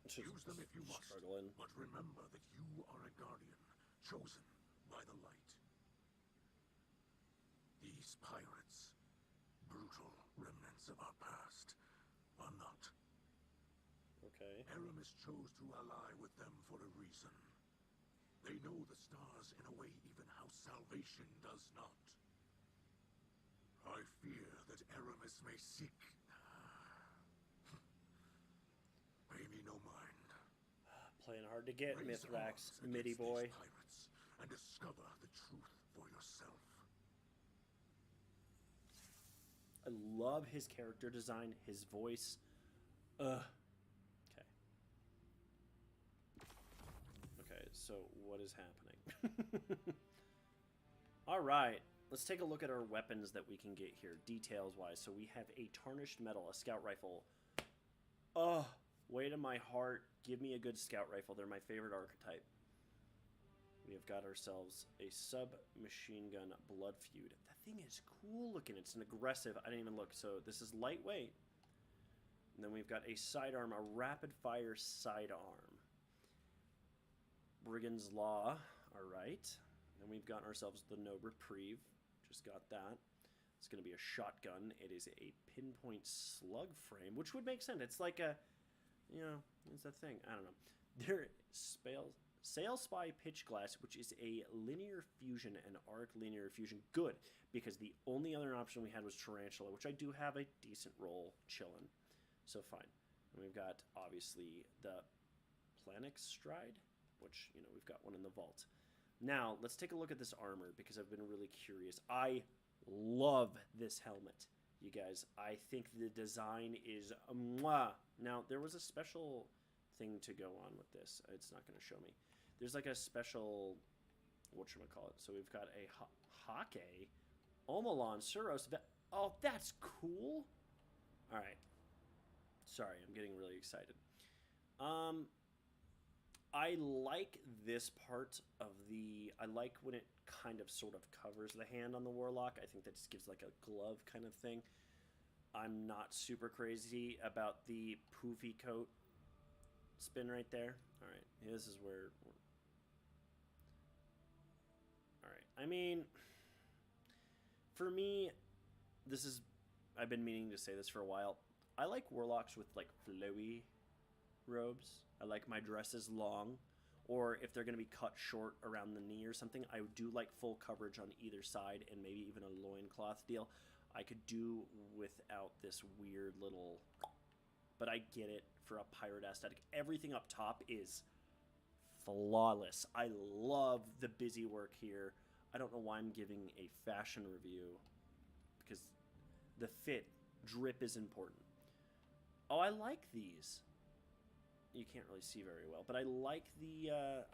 Just Use them if you must, struggling. but remember that you are a guardian, chosen by the light. These pirates, brutal remnants of our past, are not. Okay. Aramis chose to ally with them for a reason. They know the stars in a way even House Salvation does not. I fear that Aramis may seek... Pay me no mind. Playing hard to get, Raise Mithrax, arms Mitty against boy. these pirates and discover the truth for yourself. I love his character design, his voice. Okay. Okay, so what is happening? All right, let's take a look at our weapons that we can get here, details-wise. So we have a tarnished metal, a scout rifle. Oh, way to my heart. Give me a good scout rifle. They're my favorite archetype. We have got ourselves a submachine gun blood feud. That thing is cool looking. It's an aggressive. I didn't even look. So this is lightweight. And then we've got a sidearm, a rapid fire sidearm. Brigand's Law. All right. Then we've gotten ourselves the No Reprieve. Just got that. It's going to be a shotgun. It is a pinpoint slug frame, which would make sense. It's like a, you know, it's a thing. I don't know. There, Sail Spy Pitch Glass, which is a linear fusion and arc linear fusion. Good, because the only other option we had was Tarantula, which I do have a decent roll chilling. So fine. And we've got, obviously, the Planix Stride, which, you know, we've got one in the vault. Now, let's take a look at this armor, because I've been really curious. I love this helmet, you guys. I think the design is mwah. Now, there was a special thing to go on with this. It's not going to show me. There's like a special, whatchamacallit. So we've got a Hake, Omalon, Suros. Oh, that's cool. All right. Sorry, I'm getting really excited. I like this part of the. I like when it kind of sort of covers the hand on the warlock. I think that just gives like a glove kind of thing. I'm not super crazy about the poofy coat spin right there. All right, this is where. All right, I mean, for me, this is. I've been meaning to say this for a while. I like warlocks with like flowy robes. I like my dresses long, or if they're going to be cut short around the knee or something, I do like full coverage on either side and maybe even a loincloth deal. I could do without this weird little, but I get it for a pirate aesthetic. Everything up top is flawless. I love the busy work here. I don't know why I'm giving a fashion review because the fit, drip is important. Oh, I like these. You can't really see very well, but I like the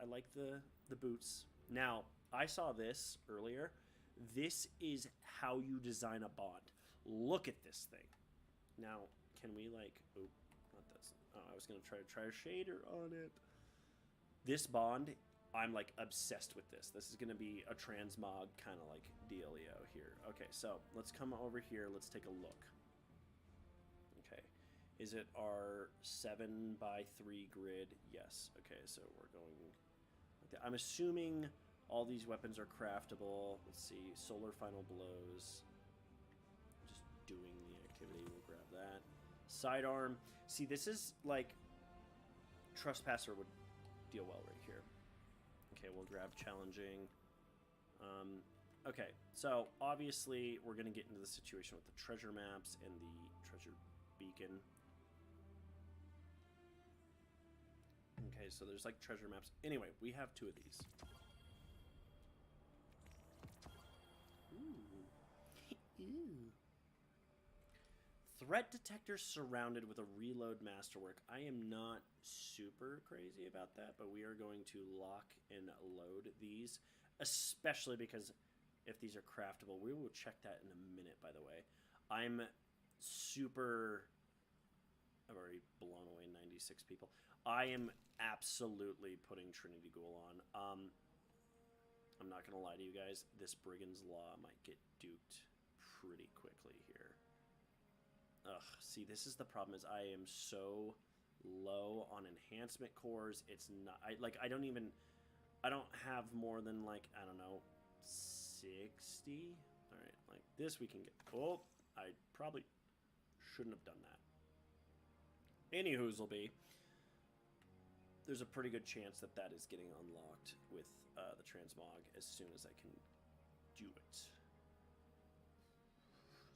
boots. Now, I saw this earlier. This is how you design a bond. Look at this thing. Now, can we like? Oh, not this. Oh, I was gonna try a shader on it. This bond, I'm like obsessed with this. This is gonna be a transmog kind of like dealio here. Okay, so let's come over here. Let's take a look. Okay. Is it our 7x3 grid? Yes. Okay, so we're going like that. I'm assuming all these weapons are craftable. Let's see. Solar Final Blows. Just doing the activity. We'll grab that. Sidearm. See, this is like Trespasser would deal well right here. Okay, we'll grab Challenging. Okay, so obviously we're going to get into the situation with the treasure maps and the treasure beacon. Okay, so there's like treasure maps. Anyway, we have 2 of these. Ooh. Ooh. Threat detector surrounded with a reload masterwork. I am not super crazy about that, but we are going to lock and load these, especially because if these are craftable, we will check that in a minute, by the way. I've already blown away 96 people. I am absolutely putting Trinity Ghoul on. I'm not going to lie to you guys. This Brigand's Law might get duped pretty quickly here. Ugh, see, this is the problem is I am so low on enhancement cores. It's not, I don't have more than like, I don't know, 60. All right, like this we can get. Oh, I probably shouldn't have done that. Anywho's will be. There's a pretty good chance that that is getting unlocked with the transmog as soon as I can do it.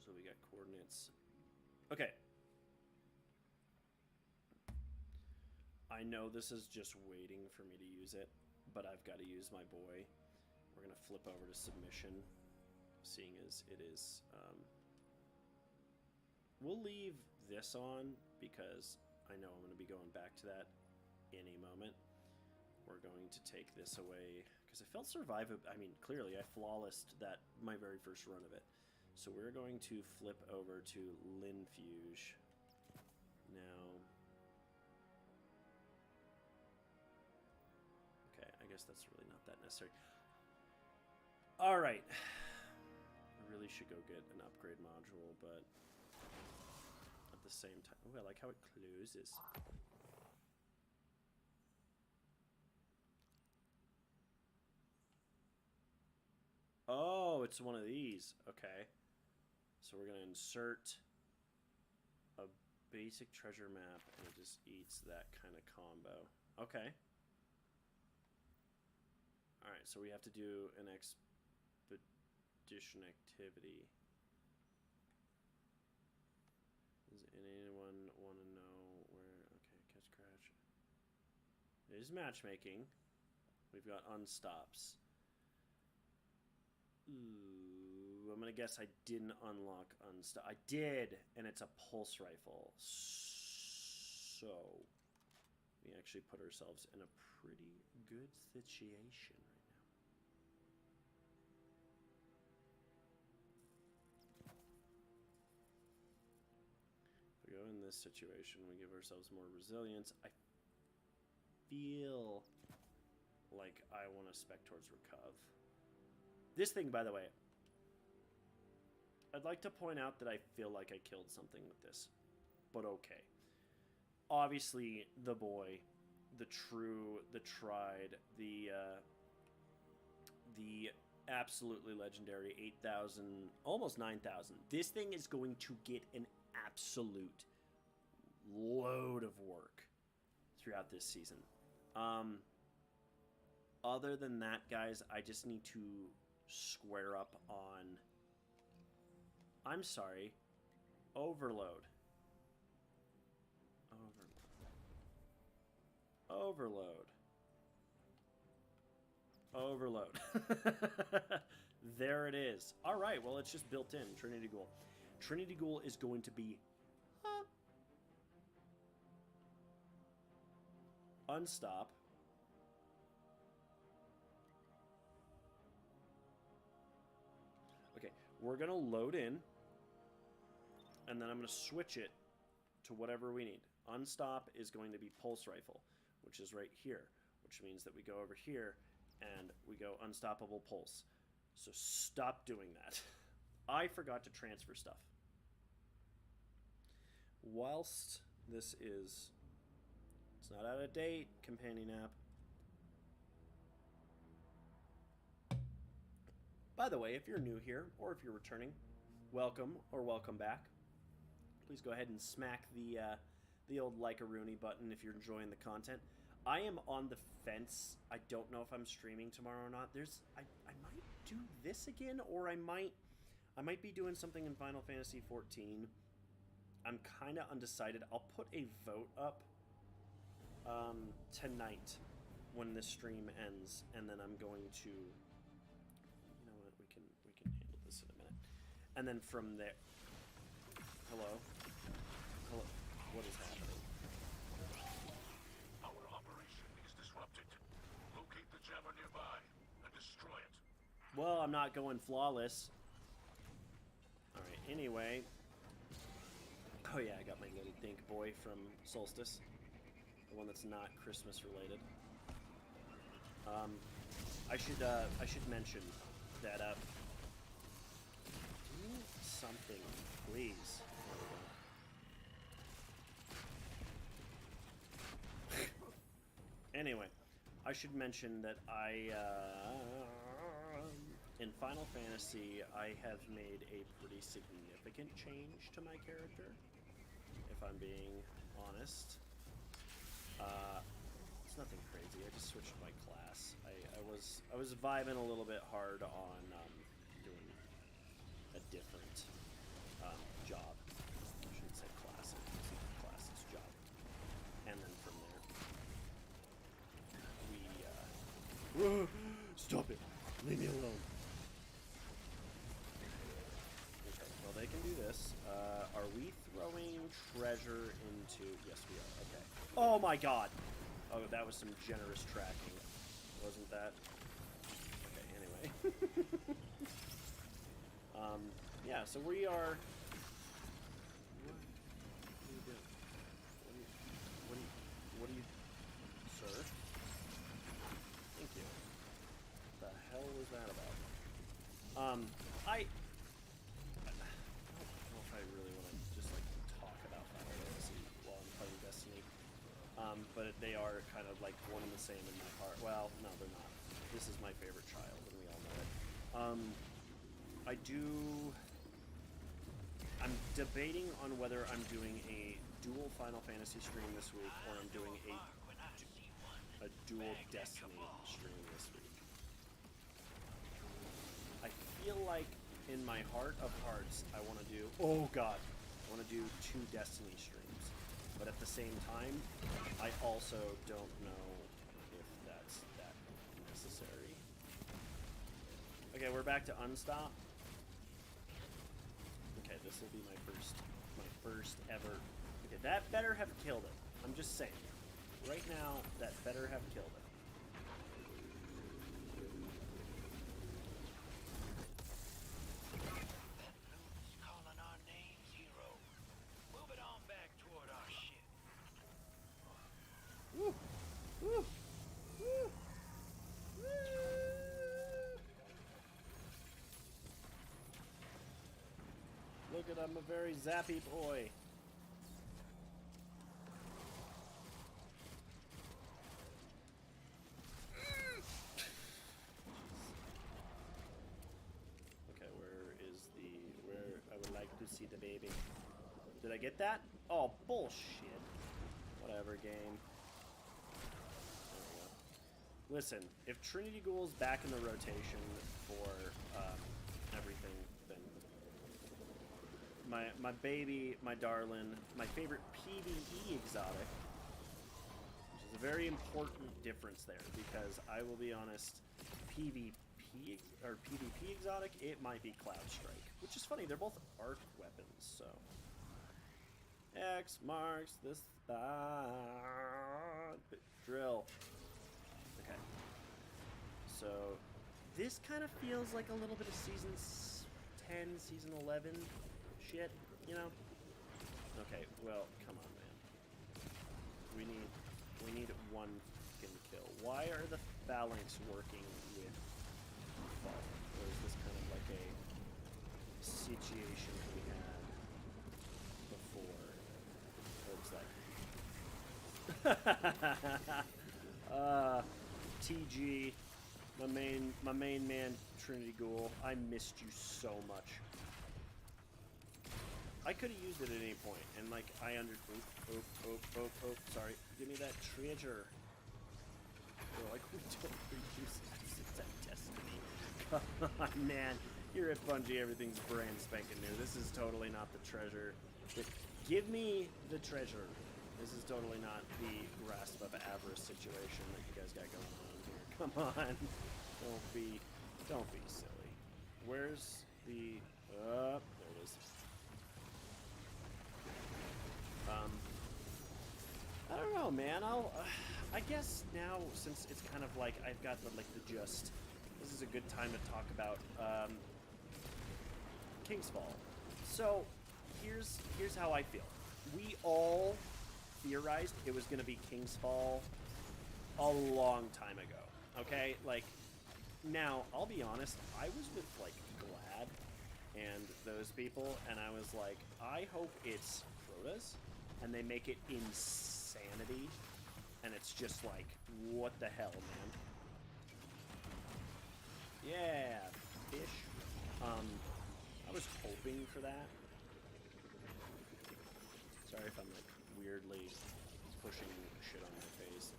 So we got coordinates. Okay. I know this is just waiting for me to use it, but I've got to use my boy. We're going to flip over to submission, seeing as it is... we'll leave this on because I know I'm going to be going back to that any moment. We're going to take this away because I felt survivable. I mean, clearly I flawlessed that my very first run of it. So we're going to flip over to Linfuge now. Okay, I guess that's really not that necessary. All right, I really should go get an upgrade module, but at the same time, oh, I like how it closes. Oh, it's one of these. Okay. So we're going to insert a basic treasure map, and it just eats that kind of combo. Okay. Alright, so we have to do an expedition activity. Does anyone want to know where... Okay, catch crash. It is matchmaking. We've got unstops. Ooh, I'm gonna guess I didn't unlock unstop. I did, and it's a pulse rifle. So we actually put ourselves in a pretty good situation right now. If we go in this situation, we give ourselves more resilience. I feel like I want to spec towards Recov. This thing, by the way, I'd like to point out that I feel like I killed something with this, but okay. Obviously, the boy, the true, the tried, the absolutely legendary 8,000, almost 9,000. This thing is going to get an absolute load of work throughout this season. Other than that, guys, I just need to square up on... I'm sorry. Overload. Overload. There it is. All right, well, it's just built in. Trinity Ghoul. Trinity Ghoul is going to be... Unstop. Okay, we're going to load in. And then I'm going to switch it to whatever we need. Unstop is going to be Pulse Rifle, which is right here. Which means that we go over here and we go Unstoppable Pulse. So stop doing that. I forgot to transfer stuff. Whilst this is... It's not out of date, companion app. By the way, if you're new here, or if you're returning, welcome or welcome back. Please go ahead and smack the old like a Rooney button if you're enjoying the content. I am on the fence. I don't know if I'm streaming tomorrow or not. I might do this again, or I might be doing something in Final Fantasy 14. I'm kind of undecided. I'll put a vote up tonight when this stream ends, and then I'm going to, you know what, we can handle this in a minute. And then from there, hello, what is happening? Our operation is disrupted. Locate the jammer nearby and destroy it. Well, I'm not going flawless. All right, anyway. Oh yeah, I got my little dink boy from Solstice. The one that's not Christmas related. I should mention that do something, please. There we go. Anyway, I should mention that in Final Fantasy, I have made a pretty significant change to my character, if I'm being honest. It's nothing crazy. I just switched my class. I was vibing a little bit hard on doing a different job. I shouldn't say class. Class's job. And then from there, we stop it. Leave me alone. Okay. Well, they can do this. Are we throwing treasure into... Yes, we are. Okay. Oh my god! Oh, that was some generous tracking. Wasn't that? Okay, anyway. Yeah, so we are... What are you doing? What are you... Sir? Thank you. What the hell was that about? I don't know if I really want to just, like, talk about Final Fantasy while I'm playing Destiny. But they are kind of, like, one and the same in my heart. Well, no, they're not. This is my favorite child, and we all know it. I'm debating on whether I'm doing a dual Final Fantasy stream this week, or I'm doing a dual Destiny stream this week. I feel like in my heart of hearts, I want to do... Oh, God. I want to do 2 Destiny streams. But at the same time, I also don't know if that's that necessary. Okay, we're back to Unstop. Okay, this will be my first ever... Okay, that better have killed it. I'm just saying. Right now, that better have killed it. Calling our names, hero. Move it on back toward our ship. Woo! Woo! I'm a very zappy boy. Okay, where I would like to see the baby. Did I get that? Oh, bullshit. Whatever, game. There we go. Listen, if Trinity Ghoul's back in the rotation for everything, then my baby, my darling, my favorite PvE exotic, which is a very important difference there, because I will be honest, PvP or PvP exotic, it might be Cloud Strike, which is funny. They're both arc weapons, so X marks the spot. Drill. Okay. So this kind of feels like a little bit of season 10, season 11 shit, you know? Okay, well, come on, man. We need one fucking kill. Why are the phalanx working with fall? Or is this kind of like a situation we had before? Looks like. TG, my main man, Trinity Ghoul. I missed you so much. I could have used it at any point, and like I sorry. Give me that treasure. Bro, like we don't reuse assets at Destiny. Come on, man. Here at Bungie, everything's brand spanking new. This is totally not the treasure. Give me the treasure. This is totally not the grasp of avarice situation that you guys got going on here. Come on. Don't be silly. Where's the there it is. I don't know, man. I guess now, since it's kind of like I've got the gist, this is a good time to talk about King's Fall. So here's how I feel. We all theorized it was going to be King's Fall a long time ago. Okay, like now I'll be honest. I was with like Glad and those people, and I was like, I hope it's Crota's, and they make it insanity, and it's just like, what the hell, man? Yeah, fish. I was hoping for that. Sorry if I'm like weirdly pushing shit on my face.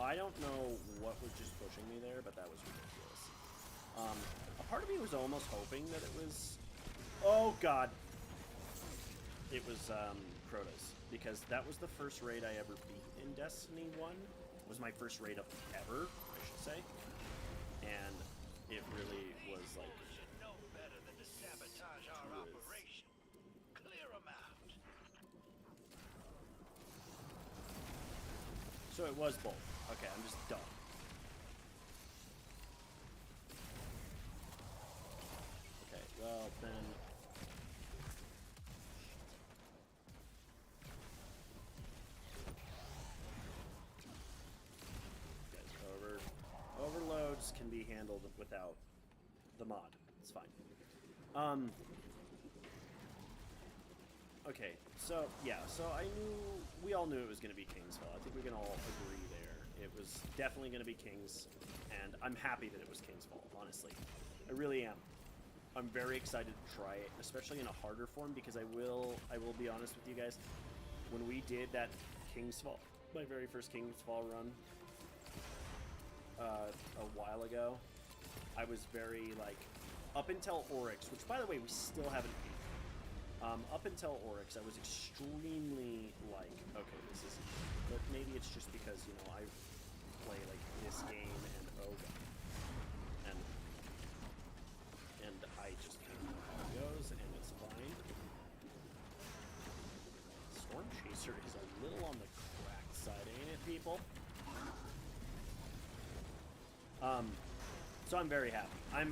I don't know what was just pushing me there, but that was ridiculous. A part of me was almost hoping that it was... Oh, God. It was Crota's, because that was the first raid I ever beat in Destiny 1. It was my first raid of ever, I should say. And it really was like... You should know better than to sabotage our operation. Clear them out. So it was both. Okay, I'm just dumb. Okay, well, then... Guys, overloads can be handled without the mod. It's fine. Okay, so, yeah, so we all knew it was going to be King's Fall. I think we can all agree there. It was definitely going to be King's, and I'm happy that it was King's Fall, honestly. I really am. I'm very excited to try it, especially in a harder form, because I will be honest with you guys. When we did that King's Fall, my very first King's Fall run, a while ago, I was very, like, up until Oryx, which, by the way, we still haven't beat. Up until Oryx, I was extremely like, okay, this is, but maybe it's just because, you know, I play like this game and oh god, and I just kind of know how it goes, and it's fine. Storm Chaser is a little on the cracked side, ain't it, people? So I'm very happy. I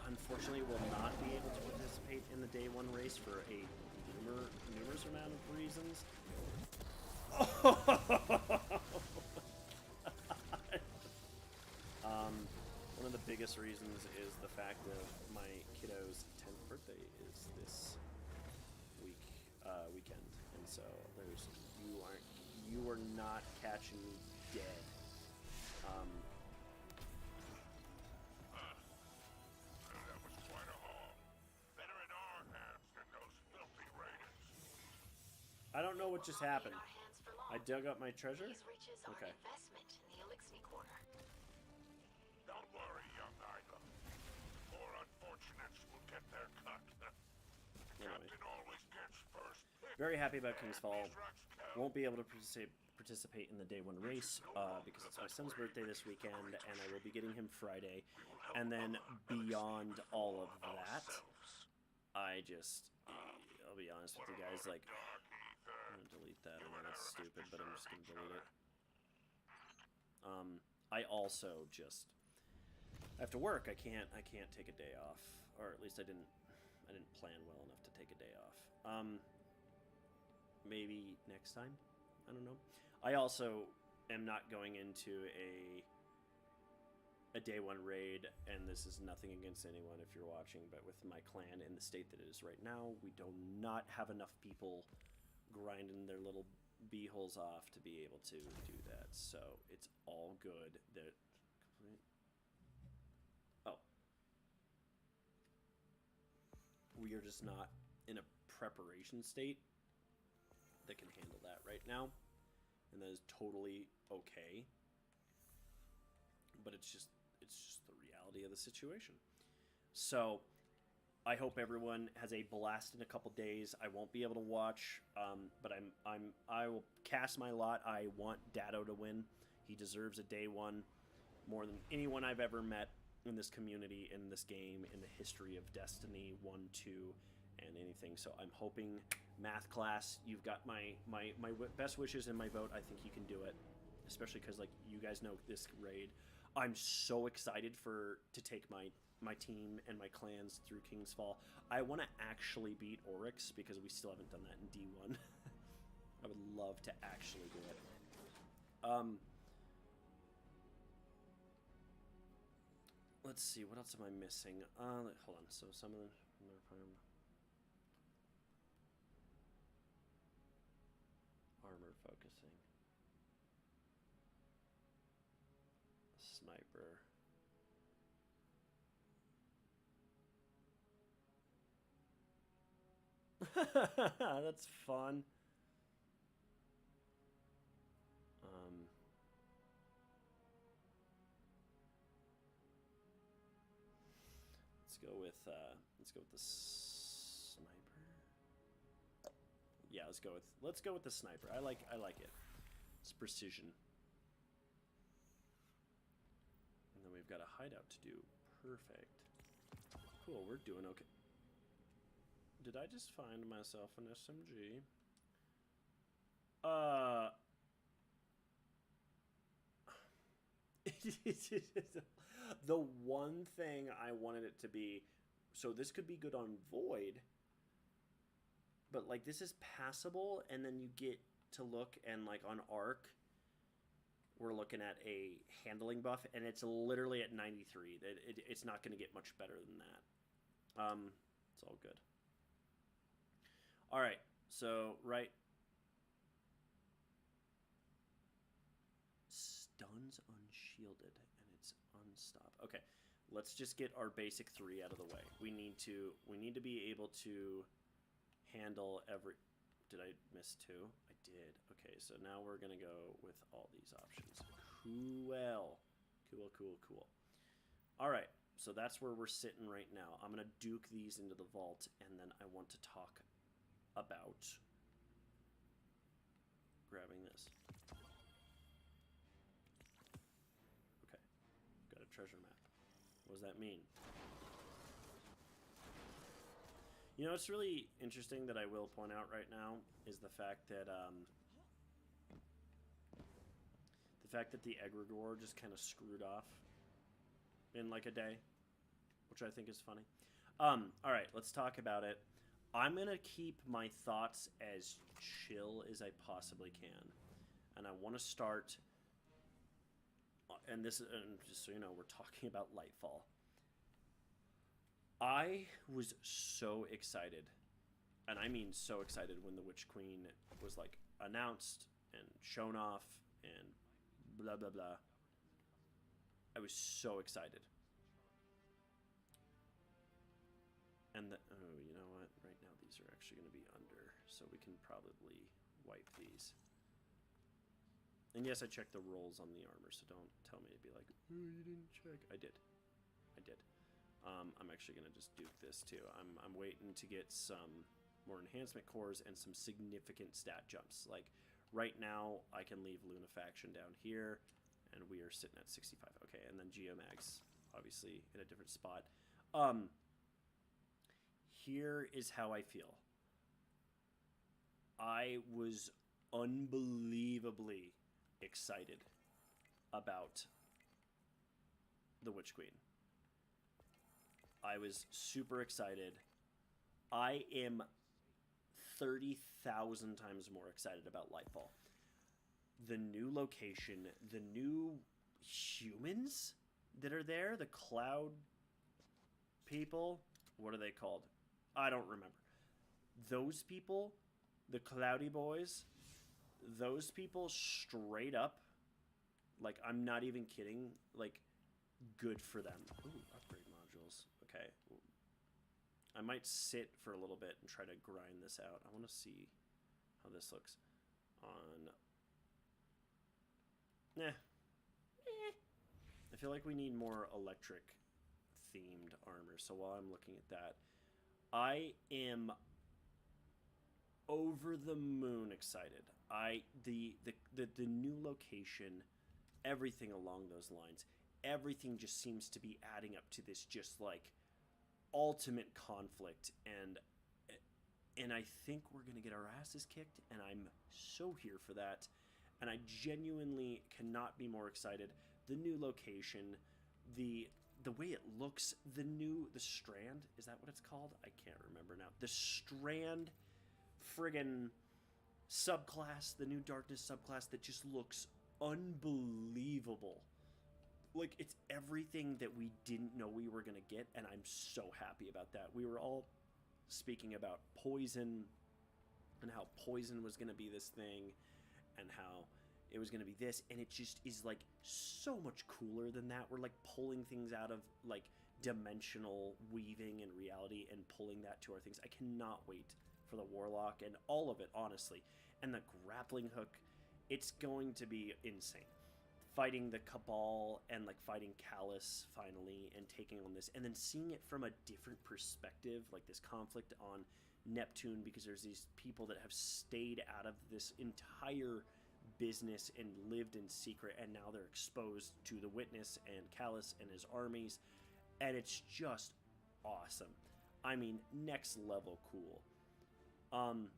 unfortunately will not be able to participate in the day one race for a numerous amount of reasons. One of the biggest reasons is the fact that my kiddo's 10th birthday is this weekend, and so you are not catching me dead. That was quite a haul. Better in our hands than those filthy raiders. I don't know what just happened. In our hands for long. I dug up my treasure? These riches are Okay. an investment in the Elixir Quarter. Don't worry, young idol. More unfortunates will get their cut. Anyway. Captain always gets first pick. Very happy about King's Fall. These rats count. Won't be able to participate in the day one race because it's my son's birthday this weekend, and I will be getting him Friday. And then beyond all of that, I'll be honest with you guys, like, I'm gonna delete that. I know that's stupid, but I'm just gonna delete it. I also just I have to work. I can't take a day off, or at least I didn't plan well enough to take a day off. Maybe next time. I don't know. I also am not going into a day one raid, and this is nothing against anyone if you're watching, but with my clan in the state that it is right now, we do not have enough people grinding their little beeholes off to be able to do that. So it's all good. We are just not in a preparation state that can handle that right now, and that is totally okay. But it's just the reality of the situation. So I hope everyone has a blast in a couple days. I won't be able to watch, but I will cast my lot. I want Datto to win. He deserves a day one more than anyone I've ever met in this community, in this game, in the history of Destiny 1, 2, and anything. So I'm hoping, math class, you've got my best wishes and my vote. I think you can do it, especially because, like, you guys know this raid. I'm so excited to take my team and my clans through King's Fall. I want to actually beat Oryx because we still haven't done that in D1. I would love to actually do it. Let's see, what else am I missing? Hold on. So some of the armor focusing. Sniper. That's fun. Let's go with the sniper. Yeah, let's go with the sniper. I like it. It's precision. And then we've got a hideout to do. Perfect. Cool, we're doing okay. Did I just find myself an SMG? The one thing I wanted it to be, so this could be good on Void, but like this is passable, and then you get to look, and like on Arc, we're looking at a handling buff, and it's literally at 93. It's not going to get much better than that. It's all good. All right, so right. Stuns unshielded, and it's unstop. Okay, let's just get our basic 3 out of the way. We need to be able to handle every. Did I miss 2? I did. Okay, so now we're gonna go with all these options. Cool. All right, so that's where we're sitting right now. I'm gonna duke these into the vault, and then I want to talk about grabbing this. Okay, got a treasure map. What does that mean? You know, what's really interesting that I will point out right now is the fact that the egregore just kind of screwed off in like a day, which I think is funny. All right, let's talk about it. I'm gonna keep my thoughts as chill as I possibly can, and I want to start and this, and just so you know, we're talking about Lightfall. I was so excited, and I mean so excited when the Witch Queen was like announced and shown off and blah blah blah. I was so excited. And oh, you know what? Right now these are actually going to be under, so we can probably wipe these. And yes, I checked the rolls on the armor, so don't tell me to be like, oh, you didn't check. I did. I did. I'm actually going to just duke this too. I'm waiting to get some more enhancement cores and some significant stat jumps. Like right now, I can leave Lunafaction down here, and we are sitting at 65. Okay, and then Geomags, obviously, in a different spot. Here is how I feel. I was unbelievably excited about the Witch Queen. I was super excited. I am 30,000 times more excited about Lightfall. The new location, the new humans that are there, the cloud people, what are they called? I don't remember. Those people, the cloudy boys, those people straight up, like, I'm not even kidding, like, good for them. Ooh, upgrade modules. Okay. I might sit for a little bit and try to grind this out. I want to see how this looks on... I feel like we need more electric themed armor. So while I'm looking at that, I am over the moon excited. The new location, everything along those lines, everything just seems to be adding up to this just like ultimate conflict, and I think we're gonna get our asses kicked, and I'm so here for that, and I genuinely cannot be more excited. The new location, the way it looks, the Strand, is that what it's called? I can't remember now. The Strand friggin' subclass, the new Darkness subclass that just looks unbelievable. Like, it's everything that we didn't know we were going to get, and I'm so happy about that. We were all speaking about Poison, and how Poison was going to be this thing, and how it was going to be this, and it just is, like, so much cooler than that. We're, like, pulling things out of, like, dimensional weaving and reality and pulling that to our things. I cannot wait for the Warlock and all of it, honestly. And the grappling hook, it's going to be insane. Fighting the Cabal and like fighting Callus finally and taking on this, and then seeing it from a different perspective, like this conflict on Neptune, because there's these people that have stayed out of this entire business and lived in secret, and now they're exposed to the Witness and Callus and his armies, and it's just awesome. I mean, next level cool. I'm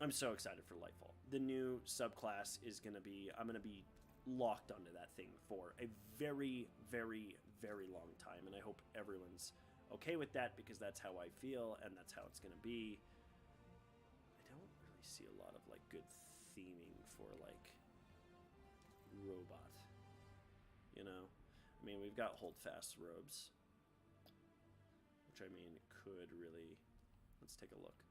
so excited for Lightfall. The new subclass is gonna be, I'm gonna be locked onto that thing for a very, very, very long time, and I hope everyone's okay with that, because that's how I feel and that's how it's gonna be. I don't really see a lot of like good theming for like robot, you know. I mean, we've got holdfast robes, which I mean could really, let's take a look.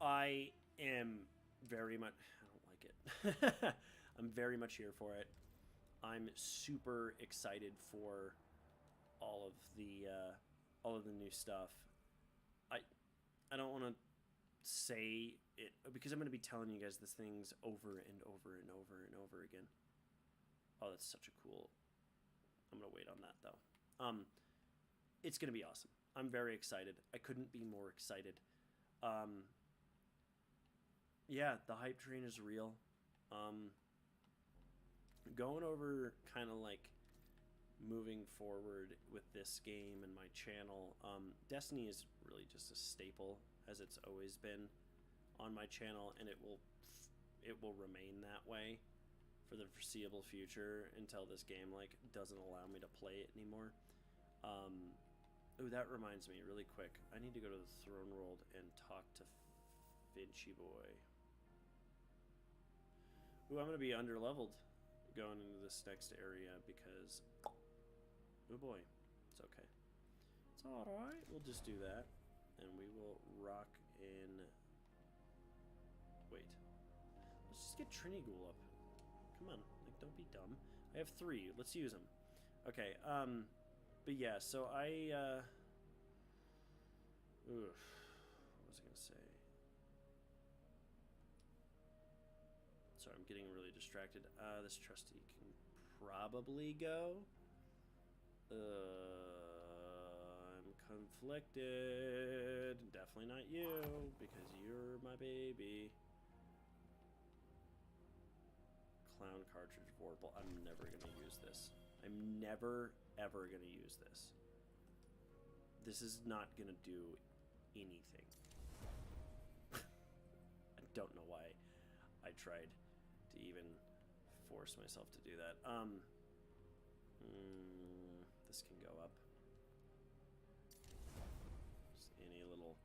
I am very much, I don't like it. I'm very much here for it. I'm super excited for all of the new stuff. I don't want to say it because I'm going to be telling you guys these things over and over and over and over again. Oh, that's such a cool. I'm going to wait on that though. It's going to be awesome. I'm very excited. I couldn't be more excited. Yeah, the hype train is real. Going over kind of like moving forward with this game and my channel, Destiny is really just a staple, as it's always been on my channel, and it will remain that way for the foreseeable future until this game like doesn't allow me to play it anymore. Oh, that reminds me really quick. I need to go to the Throne World and talk to Finchy Boy. Ooh, I'm gonna be underleveled going into this next area because, oh boy, it's okay. It's all right. We'll just do that, and we will rock in. Wait, let's just get Trini Ghoul up. Come on, like don't be dumb. I have 3. Let's use them. Okay. But yeah. So I. Oof. What was I gonna say? Sorry, I'm getting really distracted. This trusty can probably go. I'm conflicted. Definitely not you, because you're my baby. Clown cartridge vorpal. I'm never gonna use this. I'm never, ever gonna use this. This is not gonna do anything. I don't know why I tried to even force myself to do that. This can go up. Just any little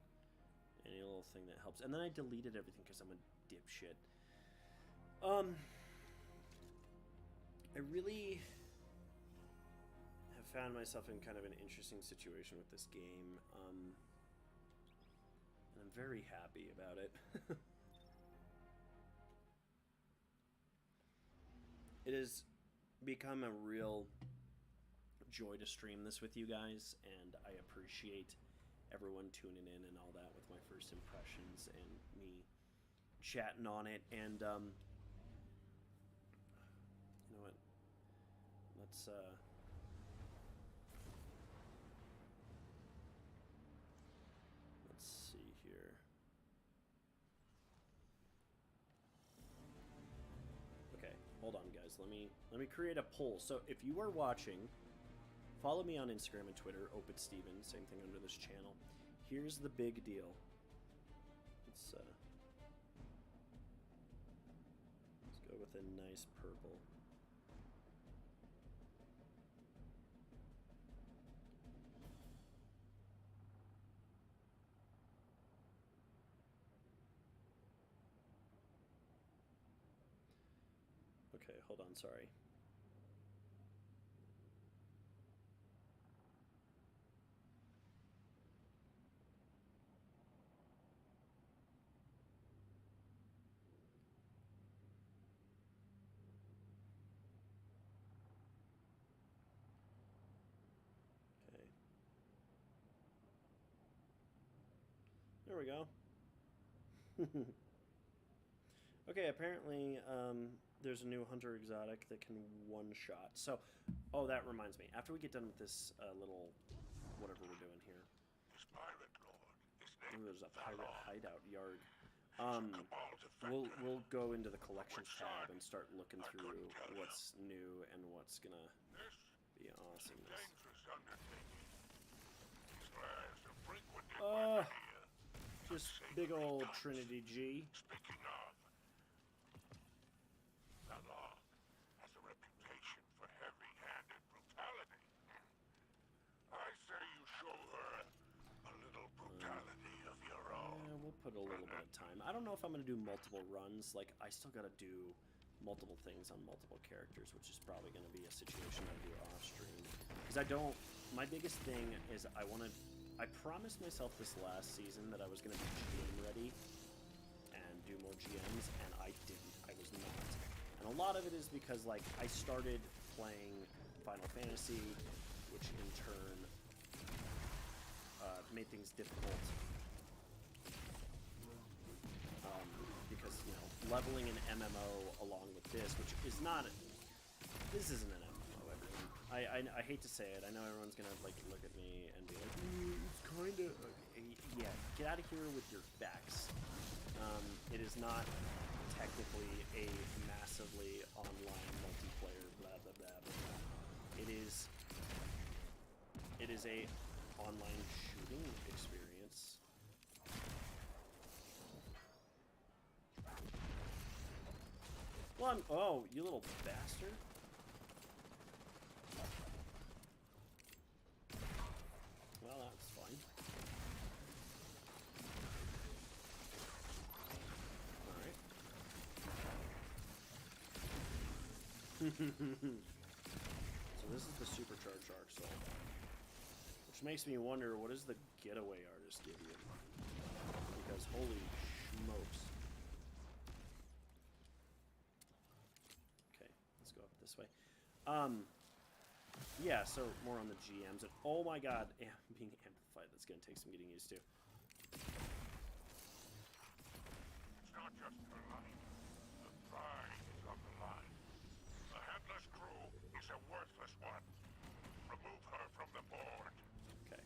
thing that helps. And then I deleted everything because I'm a dipshit. I really have found myself in kind of an interesting situation with this game. And I'm very happy about it. It has become a real joy to stream this with you guys, and I appreciate everyone tuning in and all that with my first impressions and me chatting on it. And you know what? Let's see here. Okay, hold on, guys. Let me create a poll. So if you are watching, follow me on Instagram and Twitter, OpitSteven, same thing under this channel. Here's the big deal. Let's go with a nice purple. Okay, hold on, sorry. Okay. There we go. Okay, apparently, there's a new Hunter exotic that can one-shot. So, oh, that reminds me. After we get done with this little whatever we're doing here. His pirate lord. His Ooh, name there's a is pirate Valor. hideout yard. Cabal defender. We'll go into the collections Which side? tab and start looking I through couldn't tell what's new and what's gonna This be is a awesomeness. dangerous undertaking. These lands are frequented Uh, by many, Just unsavory big old types. Trinity G. Speaking of, Valor has a reputation for heavy-handed brutality. I say you show her a little brutality of your own. Yeah, we'll put a little bit of time. I don't know if I'm gonna do multiple runs. Like, I still gotta do multiple things on multiple characters, which is probably gonna be a situation I do off stream. Because I don't. My biggest thing is I promised myself this last season that I was gonna be GM ready and do more GMs, and I didn't. I was not. And a lot of it is because, like, I started playing Final Fantasy, which in turn made things difficult. Because, you know, leveling an MMO along with this, which is not... This isn't an MMO, everyone. I hate to say it. I know everyone's gonna, like, look at me and be like, it's kinda... Yeah, get out of here with your facts. It is not technically a massively online multiplayer blah blah blah blah blah. It is a online shooting experience. Well, oh, you little bastard. Well, that's fine. Alright. So this is the supercharged Arc Soul. Which makes me wonder, what does the getaway artist give you? Because holy smokes. Okay, let's go up this way. Yeah, so more on the GMs. And oh my god, being amplified, that's going to take some getting used to. It's not just her life. The pride is on the line. The headless crew is a worthless one. Remove her from the board. Okay.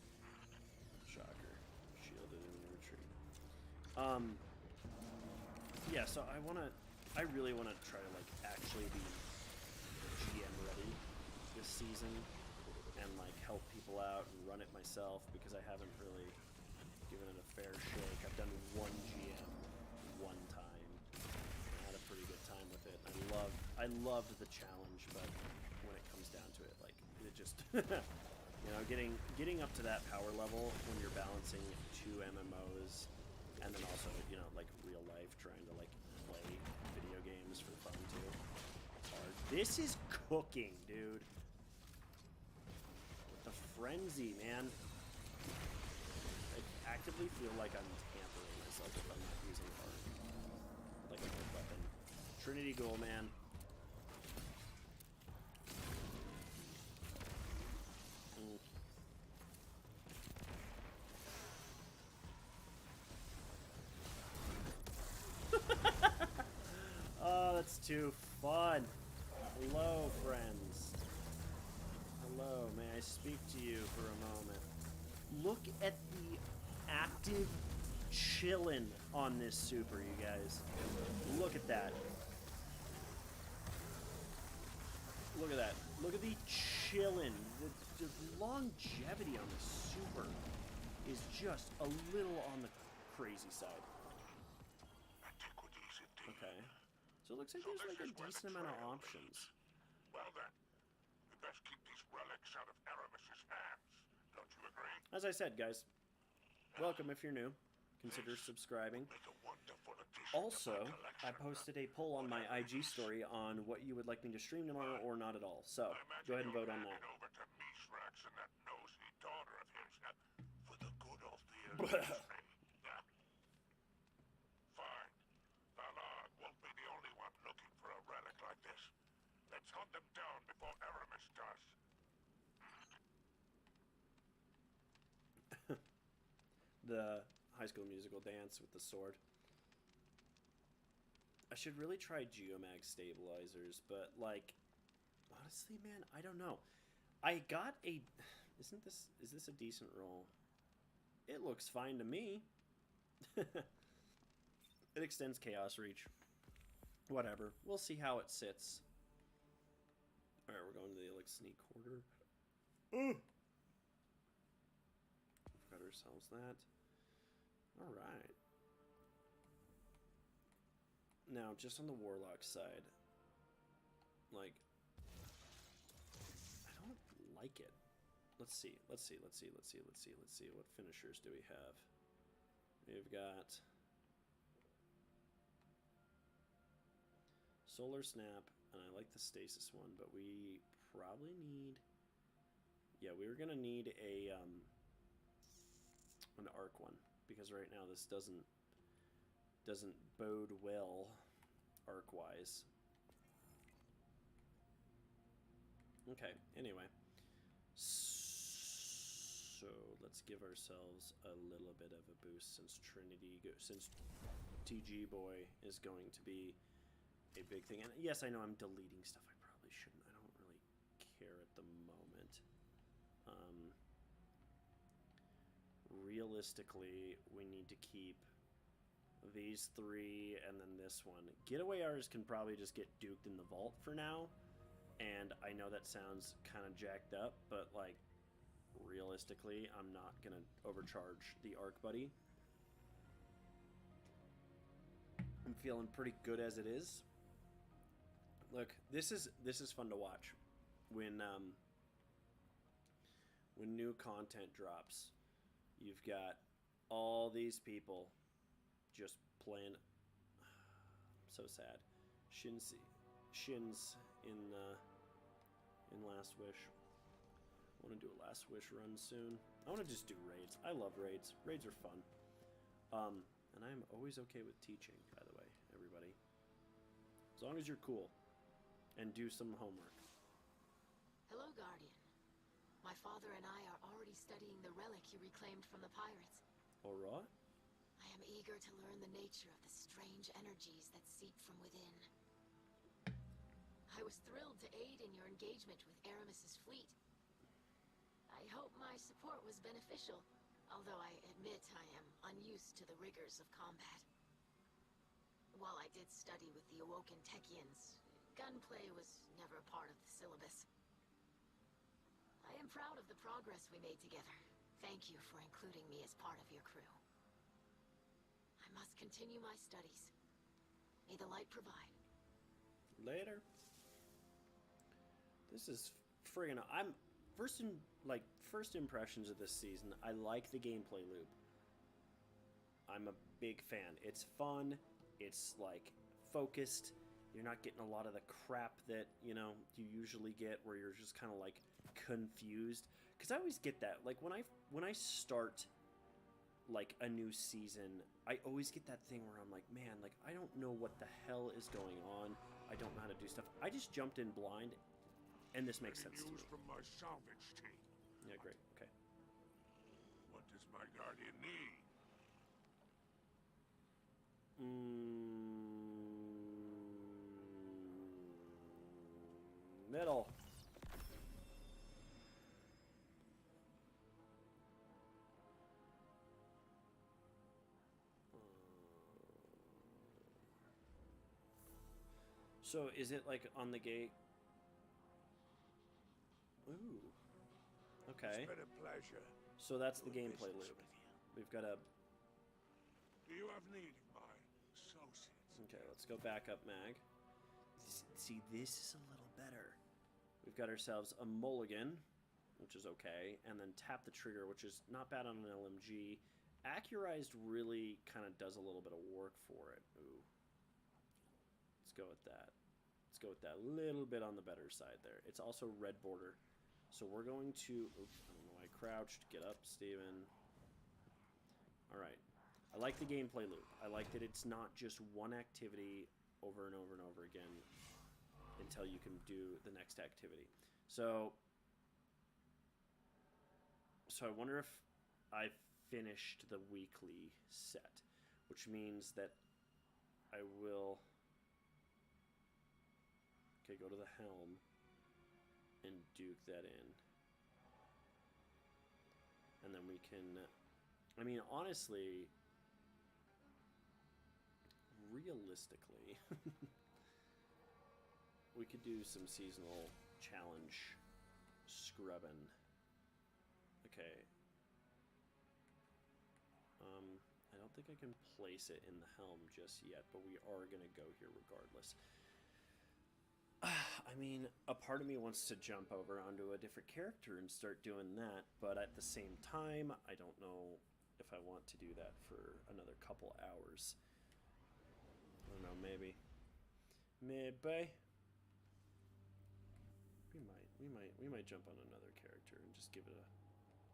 Shocker. Shielded in retreat. Yeah, so I really wanna try to like actually be GM ready this season and like help people out and run it myself because I haven't really given it a fair shake. I've done one GM one time. I had a pretty good time with it. I loved the challenge, but when it comes down to it, like it just you know, getting up to that power level when you're balancing two MMOs and then also, you know, like real life trying to like play video games for fun too. It's hard. This is cooking, dude. With the frenzy, man. I actively feel like I'm tampering myself if I'm not using art. Like a good weapon. Trinity Ghoul, man. Oh, that's too fun. Hello, friends. Hello, may I speak to you for a moment? Look at the active chillin' on this super, you guys. Look at that. Look at that. Look at the chillin'. The longevity on this super is just a little on the crazy side. Antiquities indeed. Okay. So it looks like there's like a decent amount of options. Well then, we best keep these relics out of Aramis's hands. Don't you agree? As I said, guys, welcome if you're new. Consider subscribing. Make a wonderful addition Also, to my I collection. posted a poll on my IG story on what you would like me to stream tomorrow or not at all. So, I imagine go ahead and you'll vote on hand that. it over to Mishrax and that nosy daughter of his for the good of the illusion. Fine. Valag won't be the only one looking for a relic like this. Let's hunt them down before Aramis does. The High School Musical dance with the sword. I should really try Geomag stabilizers, but like, honestly, man, I don't know. I got a. Is this a decent roll? It looks fine to me. It extends Chaos Reach. Whatever. We'll see how it sits. Alright, we're going to the Elixir Quarter. Got ourselves that. Alright. Now, just on the Warlock side, like, I don't like it. Let's see. What finishers do we have? We've got Solar Snap, and I like the Stasis one, but we probably need... Yeah, we were gonna need a an Arc one, because right now this doesn't bode well arc-wise. Okay, anyway. So let's give ourselves a little bit of a boost since since TG Boy is going to be a big thing. And yes, I know I'm deleting stuff I probably shouldn't. I don't really care at the moment. Realistically, we need to keep these three and then this one. Getaway artists can probably just get duked in the vault for now. And I know that sounds kind of jacked up, but like, realistically, I'm not gonna overcharge the Arc Buddy. I'm feeling pretty good as it is. Look, this is fun to watch when new content drops. You've got all these people just playing. So sad. Shin's in Last Wish. I want to do a Last Wish run soon. I want to just do raids. I love raids. Raids are fun. And I'm always okay with teaching, by the way, everybody. As long as you're cool and do some homework. Hello, Guardian. My father and I are already studying the relic you reclaimed from the pirates. All right. I am eager to learn the nature of the strange energies that seep from within. I was thrilled to aid in your engagement with Aramis's fleet. I hope my support was beneficial, although I admit I am unused to the rigors of combat. While I did study with the Awoken Techians, gunplay was never a part of the syllabus. I am proud of the progress we made together. Thank you for including me as part of your crew. I must continue my studies. May the light provide. Later. This is friggin' I'm first impressions of this season. I like the gameplay loop. I'm a big fan. It's fun. It's like focused. You're not getting a lot of the crap that, you know, you usually get where you're just kind of like confused. Because I always get that. Like when I start like a new season, I always get that thing where I'm like, man, like I don't know what the hell is going on. I don't know how to do stuff. I just jumped in blind, and this makes sense to me. News from my salvage team. Yeah, great. Okay. What does my guardian need? Middle. So is it like on the gate? Ooh. Okay. It's been a pleasure. So that's the doing gameplay business loop. with you. We've got a... Do you have need of my associates? Okay, let's go back up, Mag. See, this is a little better. We've got ourselves a mulligan, which is okay, and then tap the trigger, which is not bad on an LMG. Accurized really kind of does a little bit of work for it. Ooh. Let's go with that. Let's go with that little bit on the better side there. It's also red border. So we're going to... Oops, I don't know why I crouched. Get up, Steven. Alright. I like the gameplay loop. I like that it's not just one activity over and over and over again until you can do the next activity. So I wonder if I've finished the weekly set, which means that I will... Okay, go to the helm and duke that in. And then we can... I mean, honestly... Realistically... we could do some seasonal challenge scrubbing. Okay. I don't think I can place it in the helm just yet, but we are going to go here regardless. I mean, a part of me wants to jump over onto a different character and start doing that, but at the same time, I don't know if I want to do that for another couple hours. I don't know, maybe. Maybe. We might jump on another character and just give it a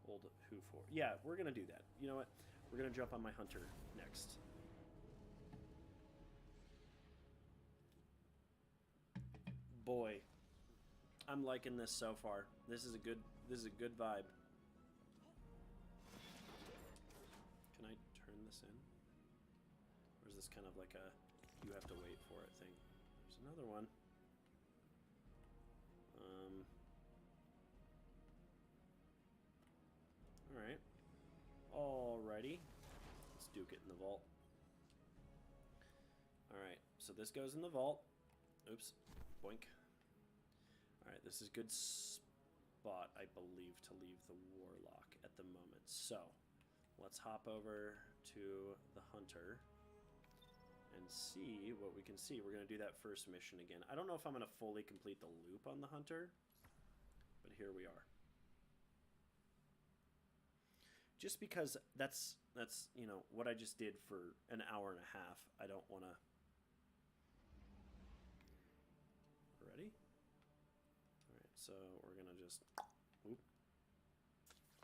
old who for. Yeah, we're gonna do that. You know what? We're gonna jump on my hunter next. Boy, I'm liking this so far. This is a good vibe. Can I turn this in? Or is this kind of like a you have to wait for it thing? There's another one. Alright. Alrighty. Let's duke it in the vault. Alright, so this goes in the vault. Oops. Boink. Alright, this is a good spot, I believe, to leave the warlock at the moment. So, let's hop over to the hunter and see what we can see. We're going to do that first mission again. I don't know if I'm going to fully complete the loop on the hunter, but here we are. Just because that's you know, what I just did for an hour and a half. I don't want to... Ready? So we're gonna just oop,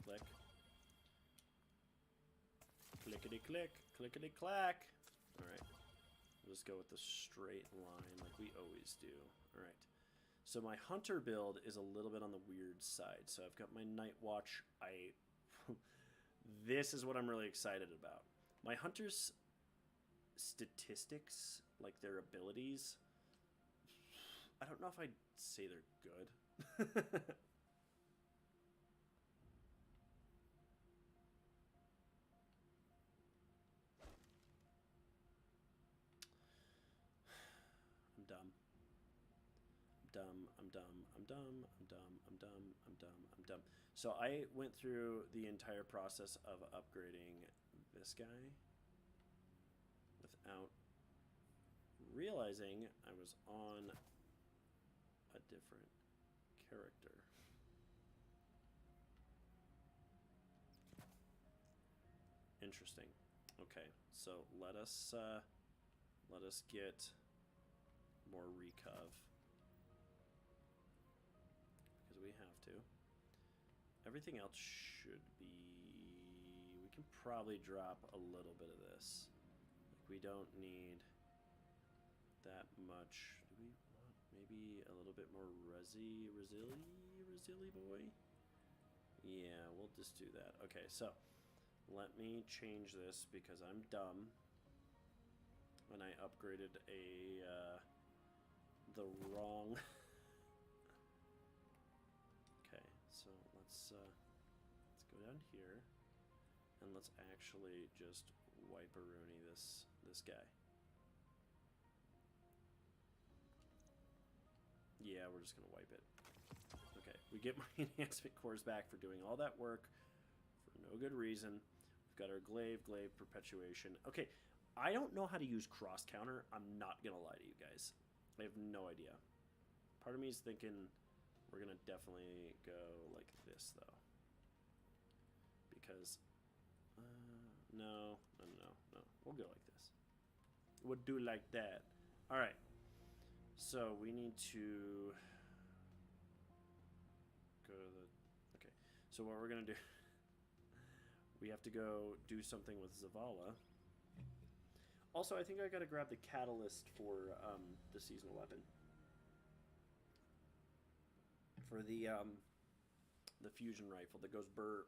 click, clickety click, clickety clack. All right, we'll just go with the straight line like we always do. All right. So my hunter build is a little bit on the weird side. So I've got my night watch. This is what I'm really excited about. My hunters' statistics, like their abilities, I don't know if I'd say they're good. I'm dumb. I'm dumb. So I went through the entire process of upgrading this guy without realizing I was on a different character. Interesting. Okay, so let us get more recov. We have to. Everything else should be... We can probably drop a little bit of this. Like, we don't need that much. Do we want maybe a little bit more resily boy? Yeah, we'll just do that. Okay, so let me change this because I'm dumb. And I upgraded the wrong... So let's go down here, and let's actually just wipe-a-rooney this guy. Yeah, we're just gonna wipe it. Okay, we get my enhancement cores back for doing all that work for no good reason. We've got our glaive perpetuation. Okay, I don't know how to use cross counter. I'm not gonna lie to you guys. I have no idea. Part of me is thinking we're gonna definitely go like this though, because no, we'll go like this. We'll do like that. All right. So we need to go to the. Okay. So what we're gonna do? We have to go do something with Zavala. Also, I think I gotta grab the catalyst for the seasonal weapon. For the fusion rifle that goes burr.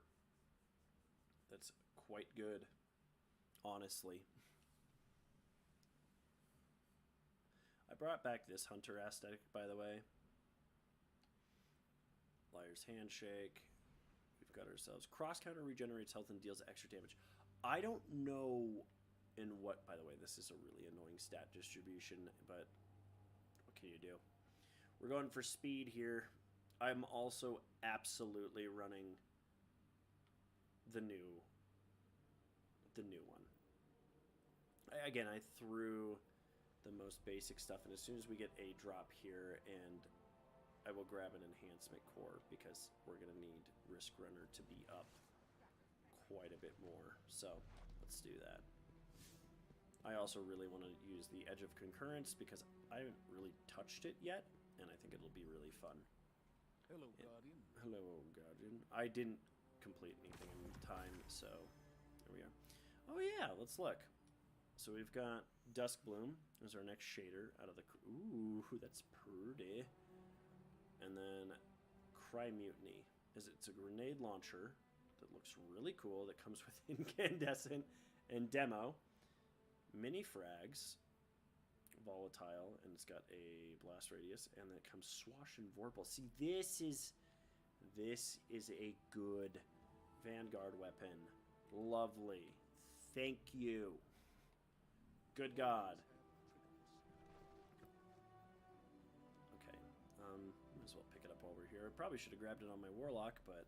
That's quite good, honestly. I brought back this hunter aesthetic, by the way. Liar's handshake. We've got ourselves cross counter regenerates health and deals extra damage. I don't know in what, by the way, this is a really annoying stat distribution, but what can you do? We're going for speed here. I'm also absolutely running the new one. Again, I threw the most basic stuff, and as soon as we get a drop here, and I will grab an enhancement core because we're going to need Risk Runner to be up quite a bit more. So let's do that. I also really want to use the Edge of Concurrence because I haven't really touched it yet, and I think it'll be really fun. Hello, Guardian. Hello, Guardian. I didn't complete anything in time, so there we are. Oh yeah, let's look. So we've got Dusk Bloom as our next shader out of the... Ooh, that's pretty. And then Cry Mutiny. It's a grenade launcher that looks really cool that comes with Incandescent and Demo. Mini frags. Volatile, and it's got a blast radius, and then it comes Swash and Vorpal. See, this is a good Vanguard weapon. Lovely. Thank you. Good God. Okay. Might as well pick it up while we're here. I probably should have grabbed it on my Warlock, but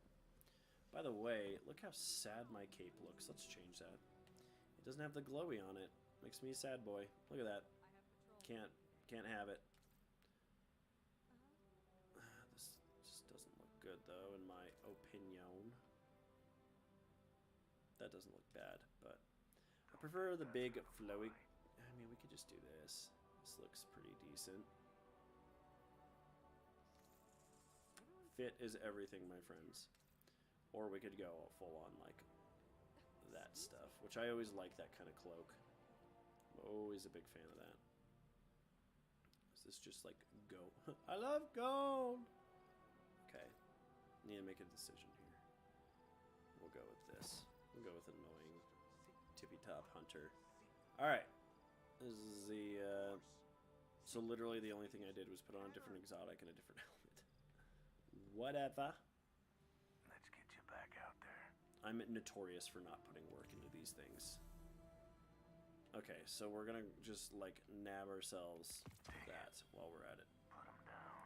by the way, look how sad my cape looks. Let's change that. It doesn't have the glowy on it. Makes me a sad boy. Look at that. Can't have it. This just doesn't look good though, in my opinion. That doesn't look bad, but I prefer the big flowy. I mean, we could just do this. This looks pretty decent. Fit is everything, my friends. Or we could go full on like that stuff, which I always like that kind of cloak. I'm always a big fan of that. Is this just like gold? I love gold! Okay. Need to make a decision here. We'll go with this. We'll go with annoying tippy top hunter. Alright. This is the so literally the only thing I did was put on a different exotic and a different helmet. Whatever. Let's get you back out there. I'm notorious for not putting work into these things. Okay, so we're gonna just like nab ourselves that while we're at it. Put him down.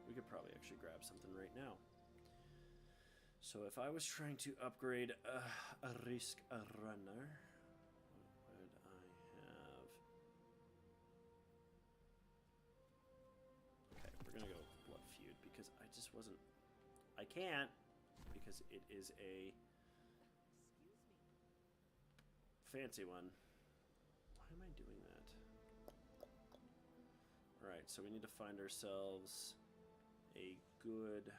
We could probably actually grab something right now. So if I was trying to upgrade a risk runner, what would I have? Okay, we're gonna go Blood Feud because I just wasn't. I can't because it is a fancy one. Why am I doing that? Alright, so we need to find ourselves a good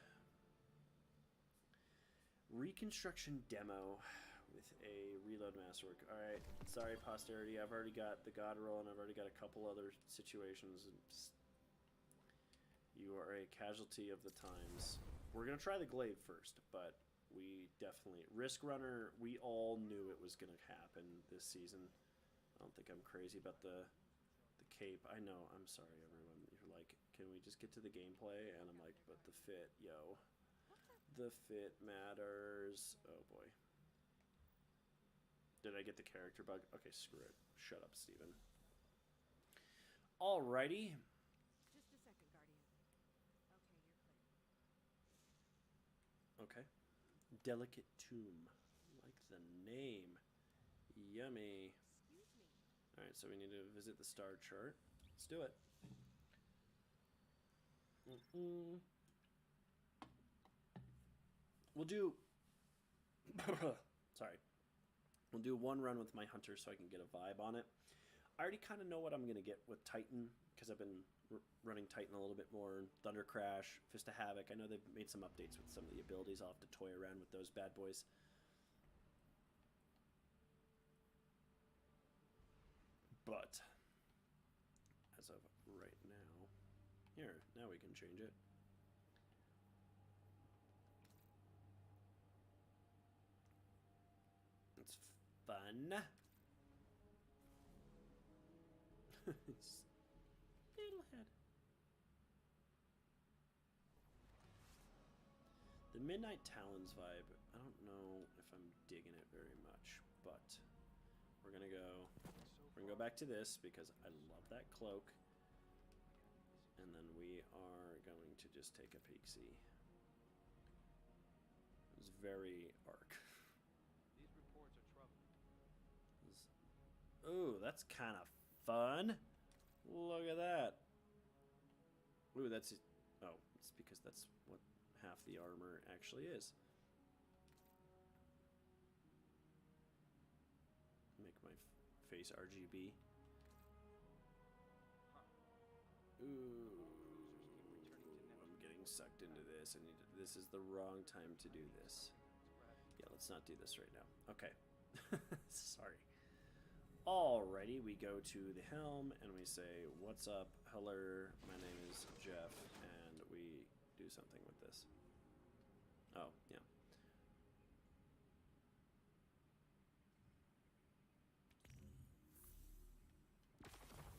reconstruction demo with a reload masterwork. Alright, sorry posterity, I've already got the God roll and I've already got a couple other situations. You are a casualty of the times. We're going to try the glaive first, but we definitely... Risk Runner, we all knew it was going to happen this season. I don't think I'm crazy about the cape. I know, I'm sorry everyone. You're like, can we just get to the gameplay? And I'm like, but the fit, yo. The fit matters. Oh boy. Did I get the character bug? Okay, screw it. Shut up, Steven. Alrighty. Just a second, Guardian. Okay, you're clear. Okay. Delicate Tomb. Like the name. Yummy. Excuse me. Alright, so we need to visit the star chart. Let's do it. We'll do... Sorry. We'll do one run with my hunter so I can get a vibe on it. I already kind of know what I'm going to get with Titan, because I've been running Titan a little bit more. Thunder Crash, Fist of Havoc. I know they've made some updates with some of the abilities. I'll have to toy around with those bad boys. But, as of right now... Here, now we can change it. It's fun. It's Fiddlehead. The Midnight Talons vibe, I don't know if I'm digging it very much, but we're gonna go back to this because I love that cloak. And then we are going to just take a peek-see. It's very arc. These reports are troubling. Ooh, that's kind of fun. Look at that. Ooh, that's... Oh, it's because that's what half the armor actually is. Make my face RGB. Ooh, I'm getting sucked into this. This is the wrong time to do this. Yeah, let's not do this right now. Okay. Sorry. Alrighty, we go to the helm and we say, "What's up? Hello, my name is Jeff," and we do something with this. Oh, yeah.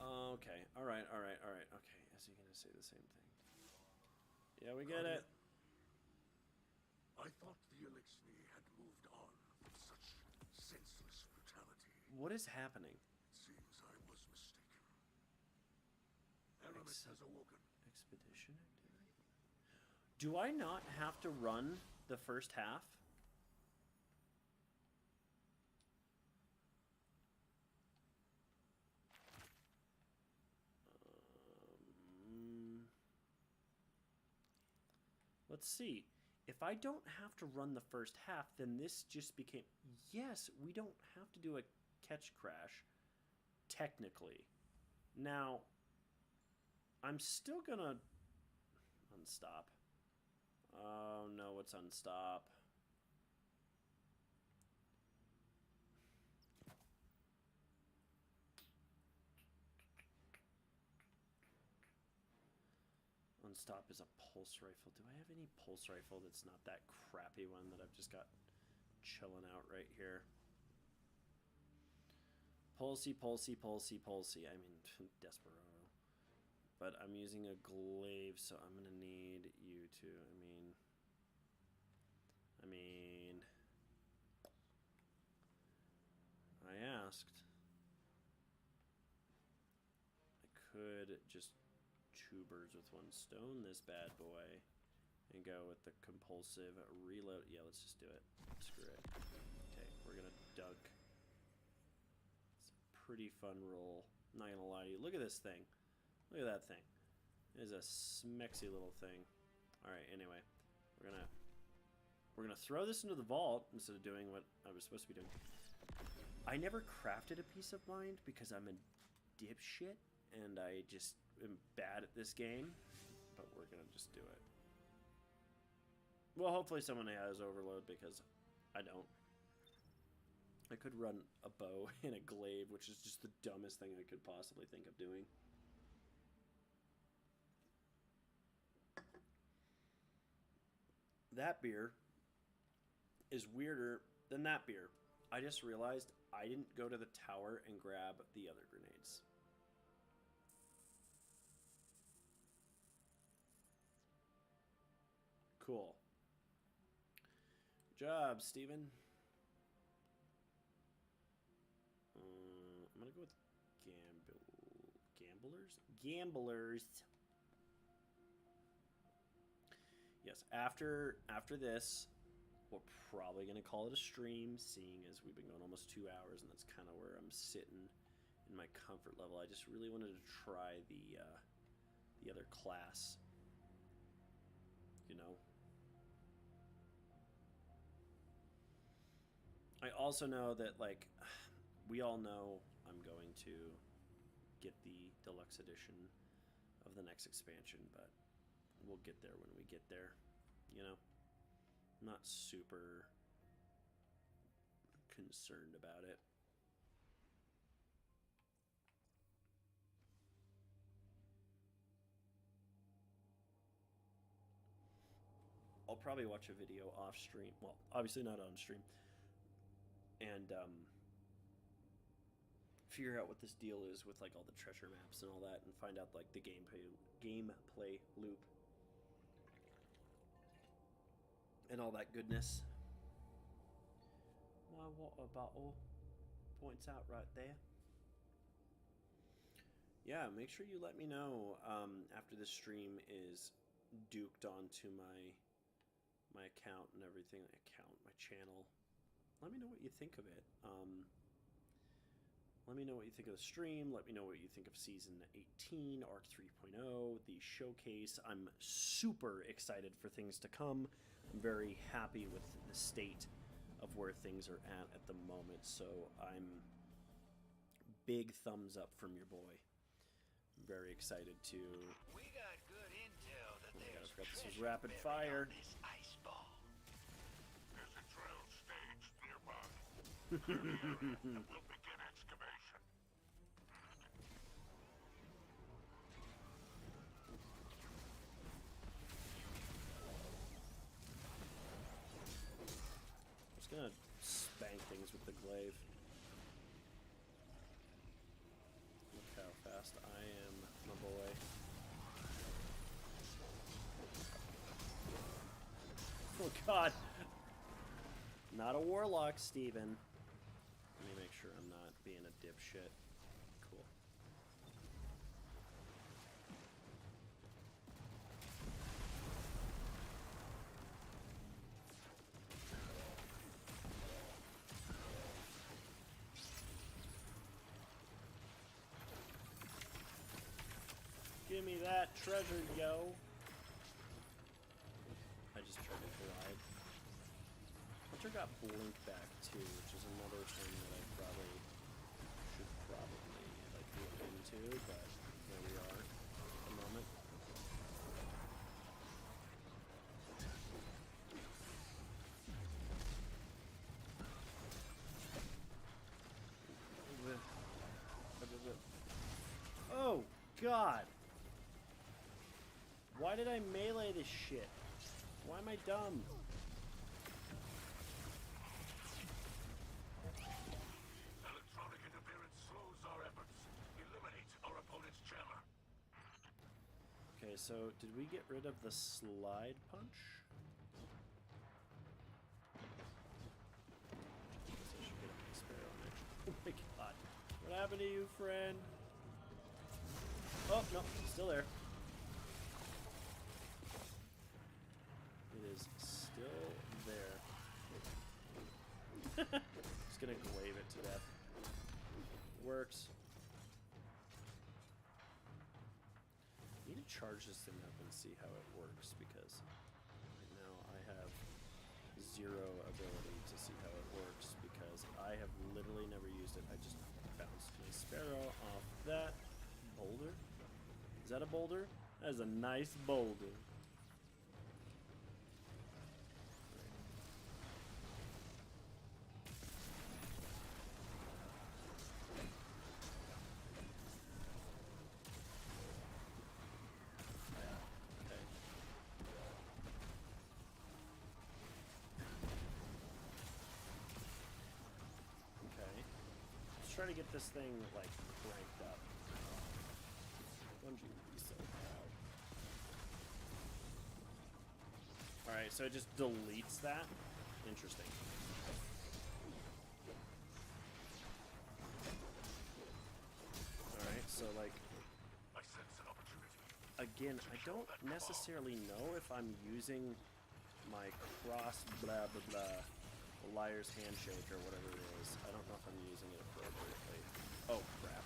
Okay, alright. Okay, is he gonna say the same thing? Yeah, we get it. I thought the Elixir had moved on from such senseless brutality. What is happening? It seems I was mistaken. Aramis has awoken. Expedition activity? Do I not have to run the first half? Let's see. If I don't have to run the first half, then this just became... Yes, we don't have to do a catch crash, technically. Now, I'm still gonna Unstop. Oh no, what's unstop? Unstop is a pulse rifle. Do I have any pulse rifle that's not that crappy one that I've just got chilling out right here? Pulsey, pulsey, pulsey, pulsey. I mean, Desperado. But I'm using a glaive, so I'm gonna need you to, I asked. I could just two birds with one stone this bad boy and go with the compulsive reload. Yeah, let's just do it. Screw it. Okay, we're gonna dunk. It's a pretty fun roll. Not gonna lie to you. Look at this thing. Look at that thing. It is a smexy little thing. Alright, anyway. We're gonna throw this into the vault instead of doing what I was supposed to be doing. I never crafted a piece of mind because I'm a dipshit and I just am bad at this game. But we're gonna just do it. Well, hopefully someone has overload because I don't. I could run a bow and a glaive, which is just the dumbest thing I could possibly think of doing. That beer is weirder than that beer. I just realized I didn't go to the tower and grab the other grenades. Cool. Good job, Steven. I'm gonna go with gamblers. Yes, after this, we're probably gonna call it a stream, seeing as we've been going almost 2 hours, and that's kind of where I'm sitting in my comfort level. I just really wanted to try the other class, you know. I also know that, like, we all know I'm going to get the deluxe edition of the next expansion, but we'll get there when we get there, you know. I'm not super concerned about it. I'll probably watch a video off stream. Well, obviously not on stream. And figure out what this deal is with like all the treasure maps and all that, and find out like the gameplay loop and all that goodness. My water bottle points out right there. Yeah, make sure you let me know after the stream is duked onto my account and everything. My channel. Let me know what you think of it. Let me know what you think of the stream. Let me know what you think of Season 18, Arc 3.0, the showcase. I'm super excited for things to come. I'm very happy with the state of where things are at the moment. So I'm big thumbs up from your boy. I'm very excited to... We got good intel that Oh my God, I there's forgot this was treasure rapid buried fire. on this ice ball. There's a drill stage nearby. Clear the area and we'll begin excavation. I'm just gonna spank things with the glaive. Look how fast I am, my boy. Oh God! Not a warlock, Steven. Let me make sure I'm not being a dipshit. Cool. Give me that treasure, yo. I just tried to glide. Hunter got blink back too, which is another thing that I probably should like look into, but there we are at the moment. god! Why did I melee this shit? Why am I dumb? Electronic interference slows our efforts. Eliminate our opponent's jammer. Okay, so did we get rid of the slide punch? Guess I should get a sparrow next. Oh my god. What happened to you, friend? Oh, no, still there. It is still there. Just gonna glaive it to death. Works. I need to charge this thing up and see how it works because right now I have zero ability to see how it works because I have literally never used it. I just bounced my sparrow off that boulder. Is that a boulder? That is a nice boulder. Try to get this thing like cranked up. Bungie would be so proud. Alright, so it just deletes that? Interesting. Alright, so like I sense an opportunity. again, I don't necessarily know if I'm using my cross blah blah blah liar's handshake or whatever it is. I don't know if I'm using it appropriately. Oh crap.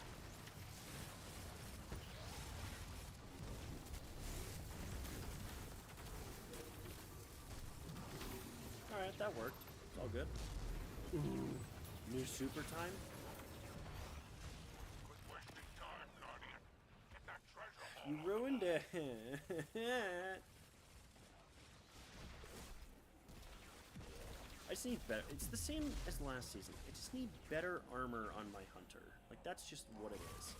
Alright, that worked. It's all good. Ooh. New super time? Quit wasting time, Guardian. Get that treasure haul. You ruined it. I just need better. It's the same as last season. I just need better armor on my hunter. Like, that's just what it is.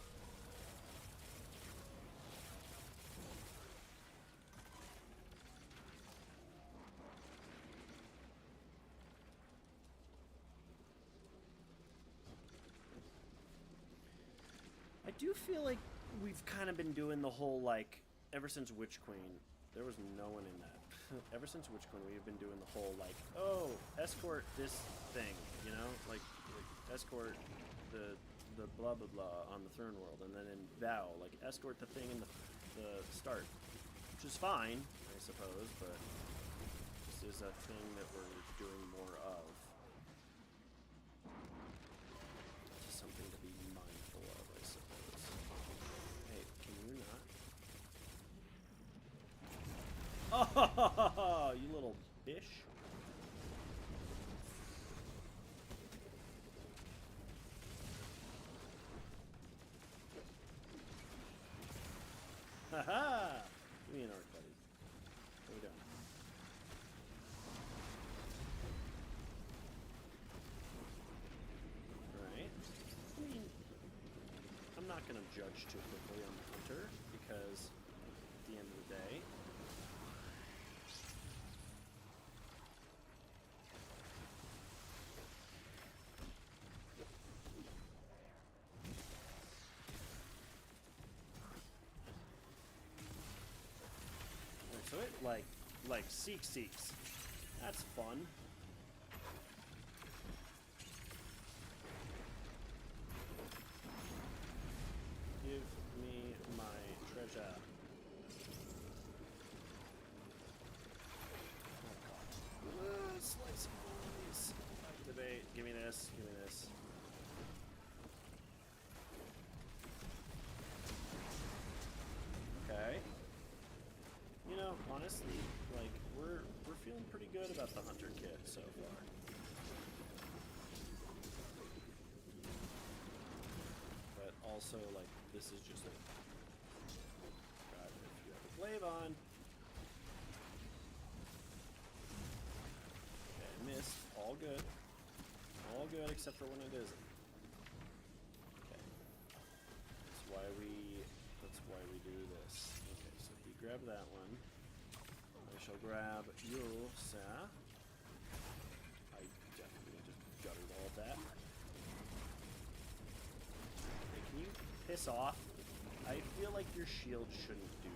I do feel like we've kind of been doing the whole, like, ever since Witch Queen, there was no one in that. Ever since Witch Queen, we've been doing the whole, like, oh, escort this thing, you know? Like escort the blah blah blah on the Throne World, and then in Vow, like, escort the thing in the start. Which is fine, I suppose, but this is a thing that we're doing more of. Something to be mindful of, I suppose. Hey, can you not? Oh, you little bish. Haha! Give me an arc, buddy. What are we doing? Alright. I mean, I'm not gonna judge too quickly on the hunter, because at the end of the day, so it like seeks. That's fun. Give me my treasure. Slice boys. Activate. Give me this. Give me this. Okay. You know, honestly, like we're feeling pretty good about the hunter kit so far. But also, like, this is just a God, if you have a glaive on. Okay, missed. All good. All good except for when it isn't. Okay. That's why we do this. Okay, so if we grab that one, I shall grab you, sir. I definitely just gutted all of that. Hey, can you piss off? I feel like your shield shouldn't do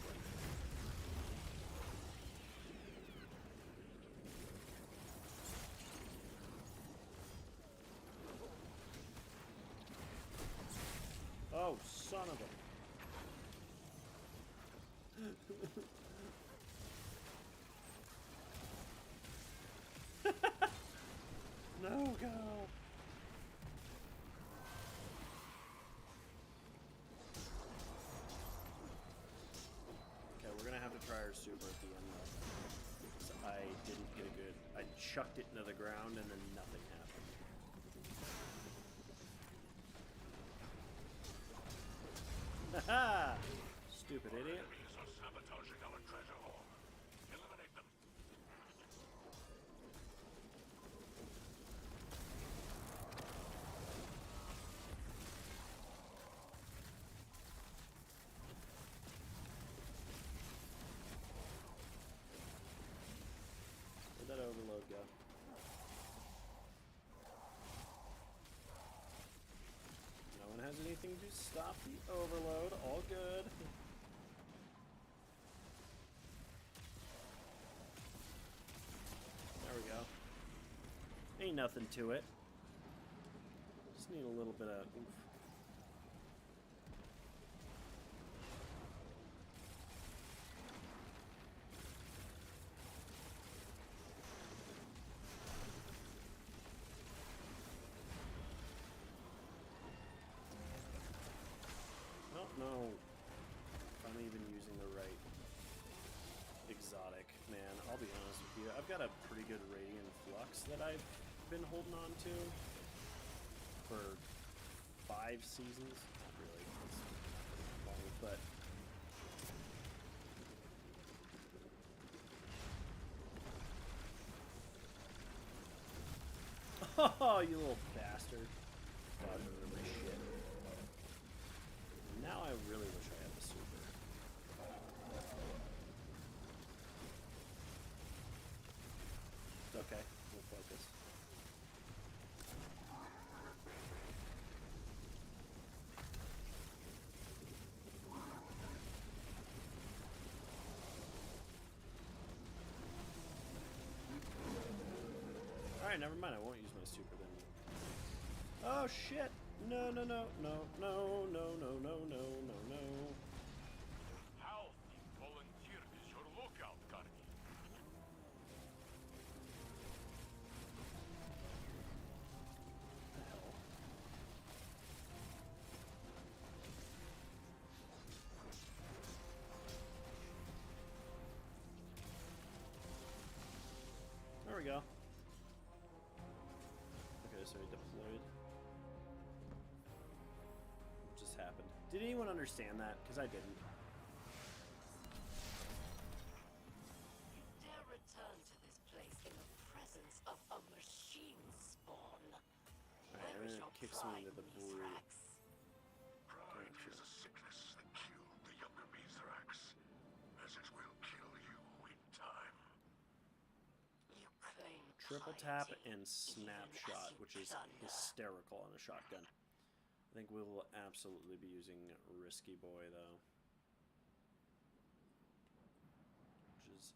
like that. Oh, son of a... No, go! Okay, we're gonna have to try our super at the end though. 'Cause I didn't get a good... I chucked it into the ground and then nothing happened. Haha! Stupid idiot. Enemies are sabotaging our treasure hall. Eliminate them. Where'd that overload go? No one has anything to stop the overload. All good. There we go. Ain't nothing to it. Just need a little bit of oomph. I don't know if I'm even using the right exotic, man. I'll be honest with you. I've got a pretty good Radiant Flux that I've been holding on to for 5 seasons. Not really. That's long, but oh, you little bastard. Dodging rid of my shit. Now I really wish I had the super. It's okay. We'll focus. Alright, never mind. I won't use my super then. Oh shit! No, no, no, no, no, no, no, no, no, no, no. Healthy volunteer is your lookout, Guardian. What the hell? There we go. Okay, so he deployed. What just happened? Did anyone understand that? Because I didn't. Dare return to this place in the presence of a machine spawn. Alright, Where is I'm your gonna kick some pride, into the Mithrax? blue. Pride is a sickness that killed the younger Mithrax, as it will kill you in time. You claim Triple tap piety, and even snapshot, as you which is plunder. hysterical on a shotgun. I think we will absolutely be using Risky Boy though. Which is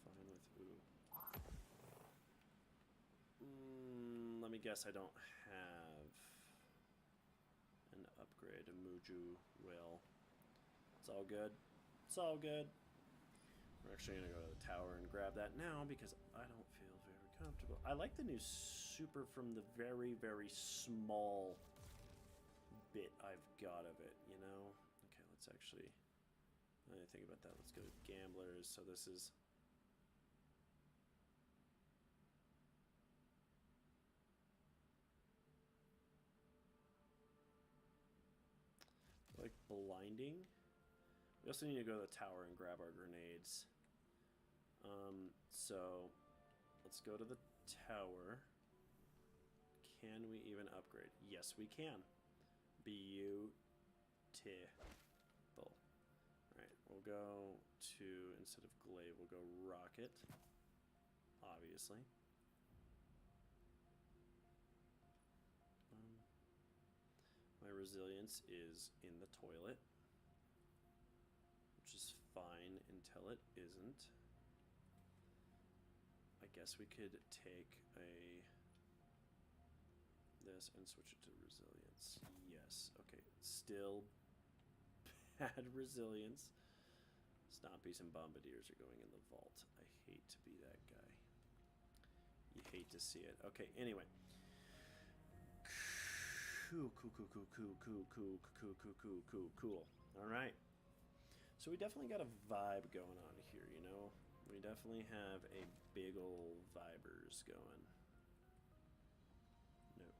fine with let me guess I don't have an upgrade. A Muju will. It's all good. It's all good. We're actually gonna go to the tower and grab that now because I don't feel very comfortable. I like the new super from the very, very small bit I've got of it, you know? Okay, let's actually, now that I think about that, let's go to Gamblers. So this is, like blinding. We also need to go to the tower and grab our grenades. So let's go to the tower. Can we even upgrade? Yes, we can. Beauty. we'll go to, instead of glaive, we'll go rocket, obviously. My resilience is in the toilet, which is fine until it isn't. I guess we could take this and switch it to resilience. Yes. Okay. Still bad resilience. Stompies and bombardiers are going in the vault. I hate to be that guy. You hate to see it. Okay. Anyway. Cool. All right. So we definitely got a vibe going on here, you know? We definitely have a big ol' vibers going. No.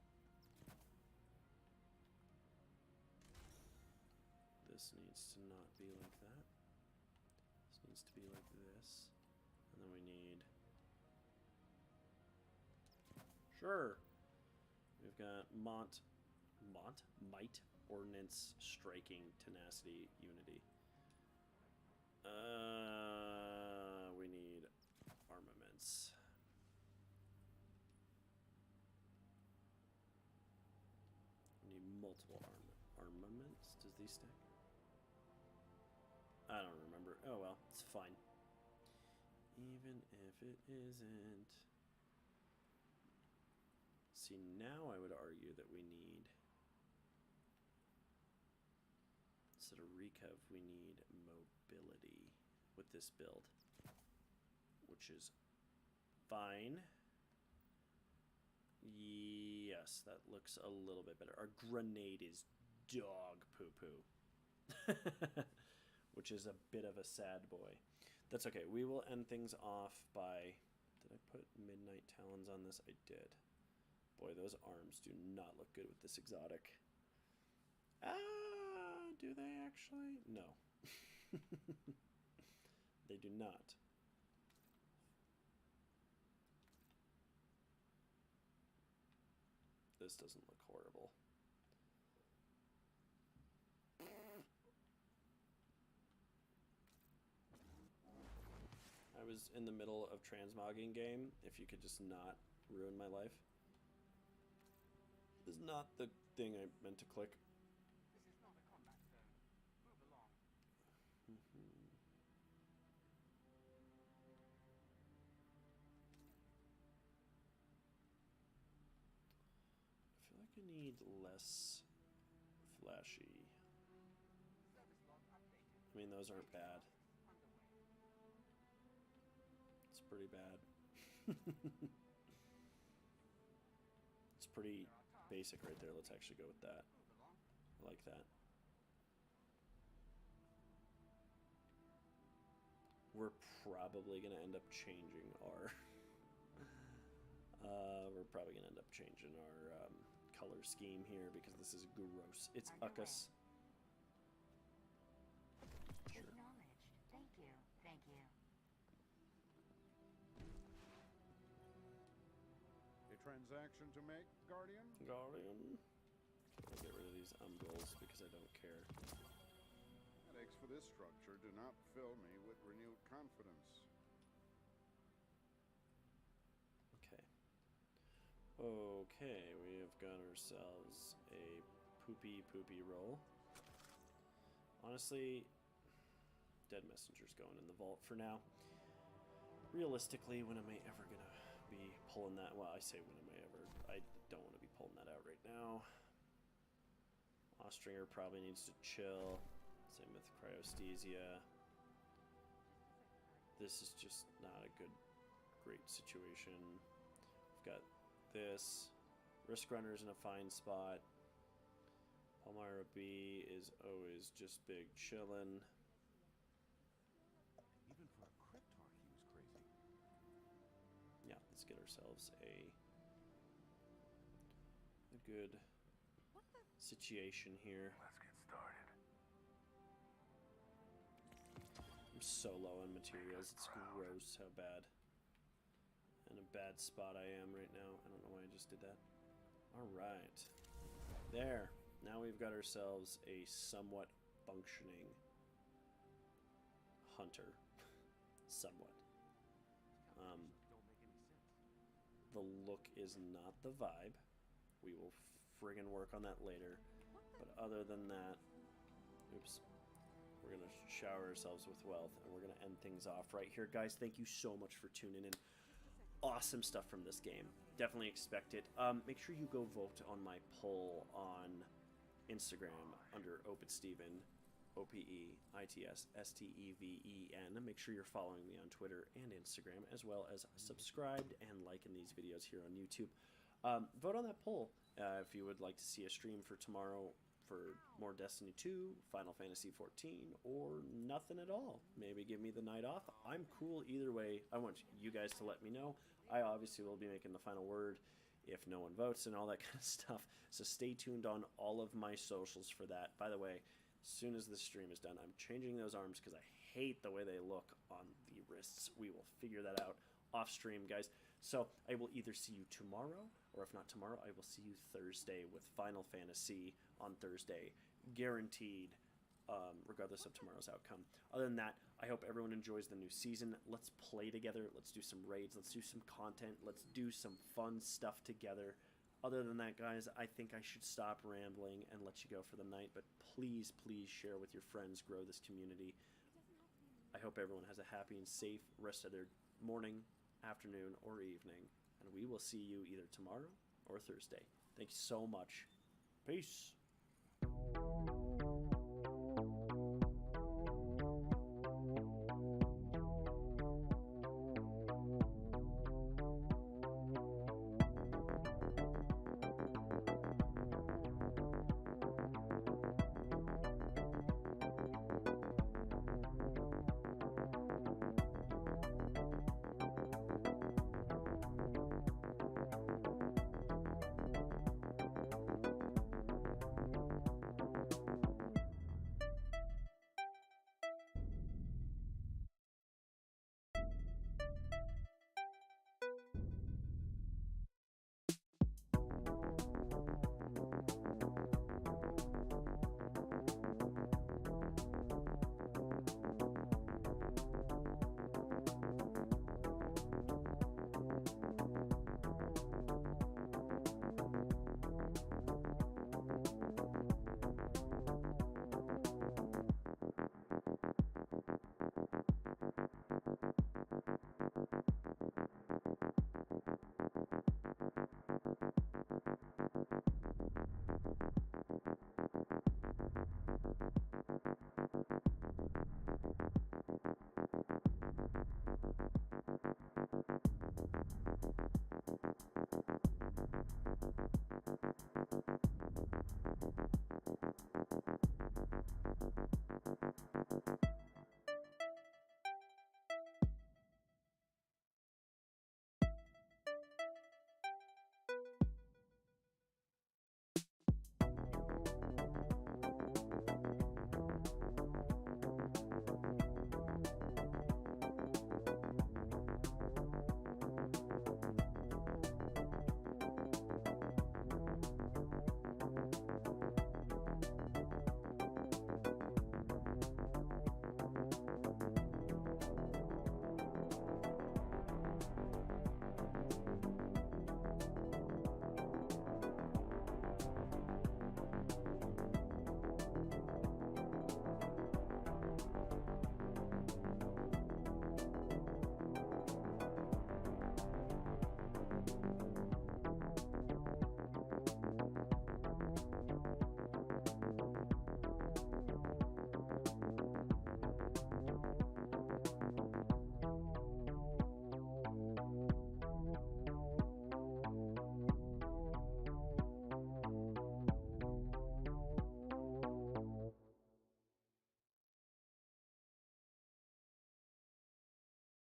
This needs to not be like that. This needs to be like this. And then we need... Sure. We've got Might, Ordnance, Striking, Tenacity, Unity. We need armaments. We need multiple armaments. Does these stack? I don't remember. Oh well, it's fine. Even if it isn't. See, now I would argue that we need, instead of recov, we need mobility with this build, which is fine. Yes, that looks a little bit better. Our grenade is dog poo-poo, which is a bit of a sad boy. That's okay. We will end things off by... Did I put Midnight Talons on this? I did. Boy, those arms do not look good with this exotic. Do they actually? No. They do not. This doesn't look horrible. I was in the middle of transmogging game. If you could just not ruin my life. This is not the thing I meant to click. This is not a combat zone. Move along. I feel like I need less flashy. Service log updated. I mean, those aren't bad. Underway. It's pretty bad. It's pretty basic right there. Let's actually go with that. Move along. I like that. We're probably going to end up changing our... we're probably going to end up changing our color scheme here because this is gross. It's Uckus. Sure. Acknowledged. Thank you. Thank you. A transaction to make, Guardian? Guardian. I'll get rid of these umbrals because I don't care. Headaches for this structure do not fill me with renewed confidence. Okay. Okay, we have got ourselves a poopy roll. Honestly, Dead Messenger's going in the vault for now. Realistically, when am I ever gonna be pulling that? Well, I say when am I ever. I don't want to be pulling that out right now. Austringer probably needs to chill. Same with Cryosthesia. This is just not a great situation. We've got this. Risk Runner's in a fine spot. Palmyra B is always just big chillin'. Even for a Cryptarch, he was crazy. Yeah, let's get ourselves a good situation here. Let's get started. I'm so low on materials, it's gross how bad. In a bad spot I am right now. I don't know why I just did that. Alright. There. Now we've got ourselves a somewhat functioning hunter, somewhat. Don't make any sense. The look is not the vibe. We will friggin' work on that later. But other than that, oops, we're going to shower ourselves with wealth, and we're going to end things off right here. Guys, thank you so much for tuning in. Awesome stuff from this game. Definitely expect it. Make sure you go vote on my poll on Instagram under OpenSteven, OPEITSSTEVEN. Make sure you're following me on Twitter and Instagram, as well as subscribed and liking these videos here on YouTube. Vote on that poll if you would like to see a stream for tomorrow for more Destiny 2, Final Fantasy 14, or nothing at all. Maybe give me the night off. I'm cool either way. I want you guys to let me know. I obviously will be making the final word if no one votes and all that kind of stuff. So stay tuned on all of my socials for that. By the way, as soon as this stream is done, I'm changing those arms because I hate the way they look on the wrists. We will figure that out off stream, guys. So I will either see you tomorrow, or if not tomorrow, I will see you Thursday with Final Fantasy on Thursday, guaranteed, regardless of tomorrow's outcome. Other than that, I hope everyone enjoys the new season. Let's play together. Let's do some raids. Let's do some content. Let's do some fun stuff together. Other than that, guys, I think I should stop rambling and let you go for the night. But please, please share with your friends. Grow this community. I hope everyone has a happy and safe rest of their morning, afternoon, or evening. And we will see you either tomorrow or Thursday. Thank you so much. Peace.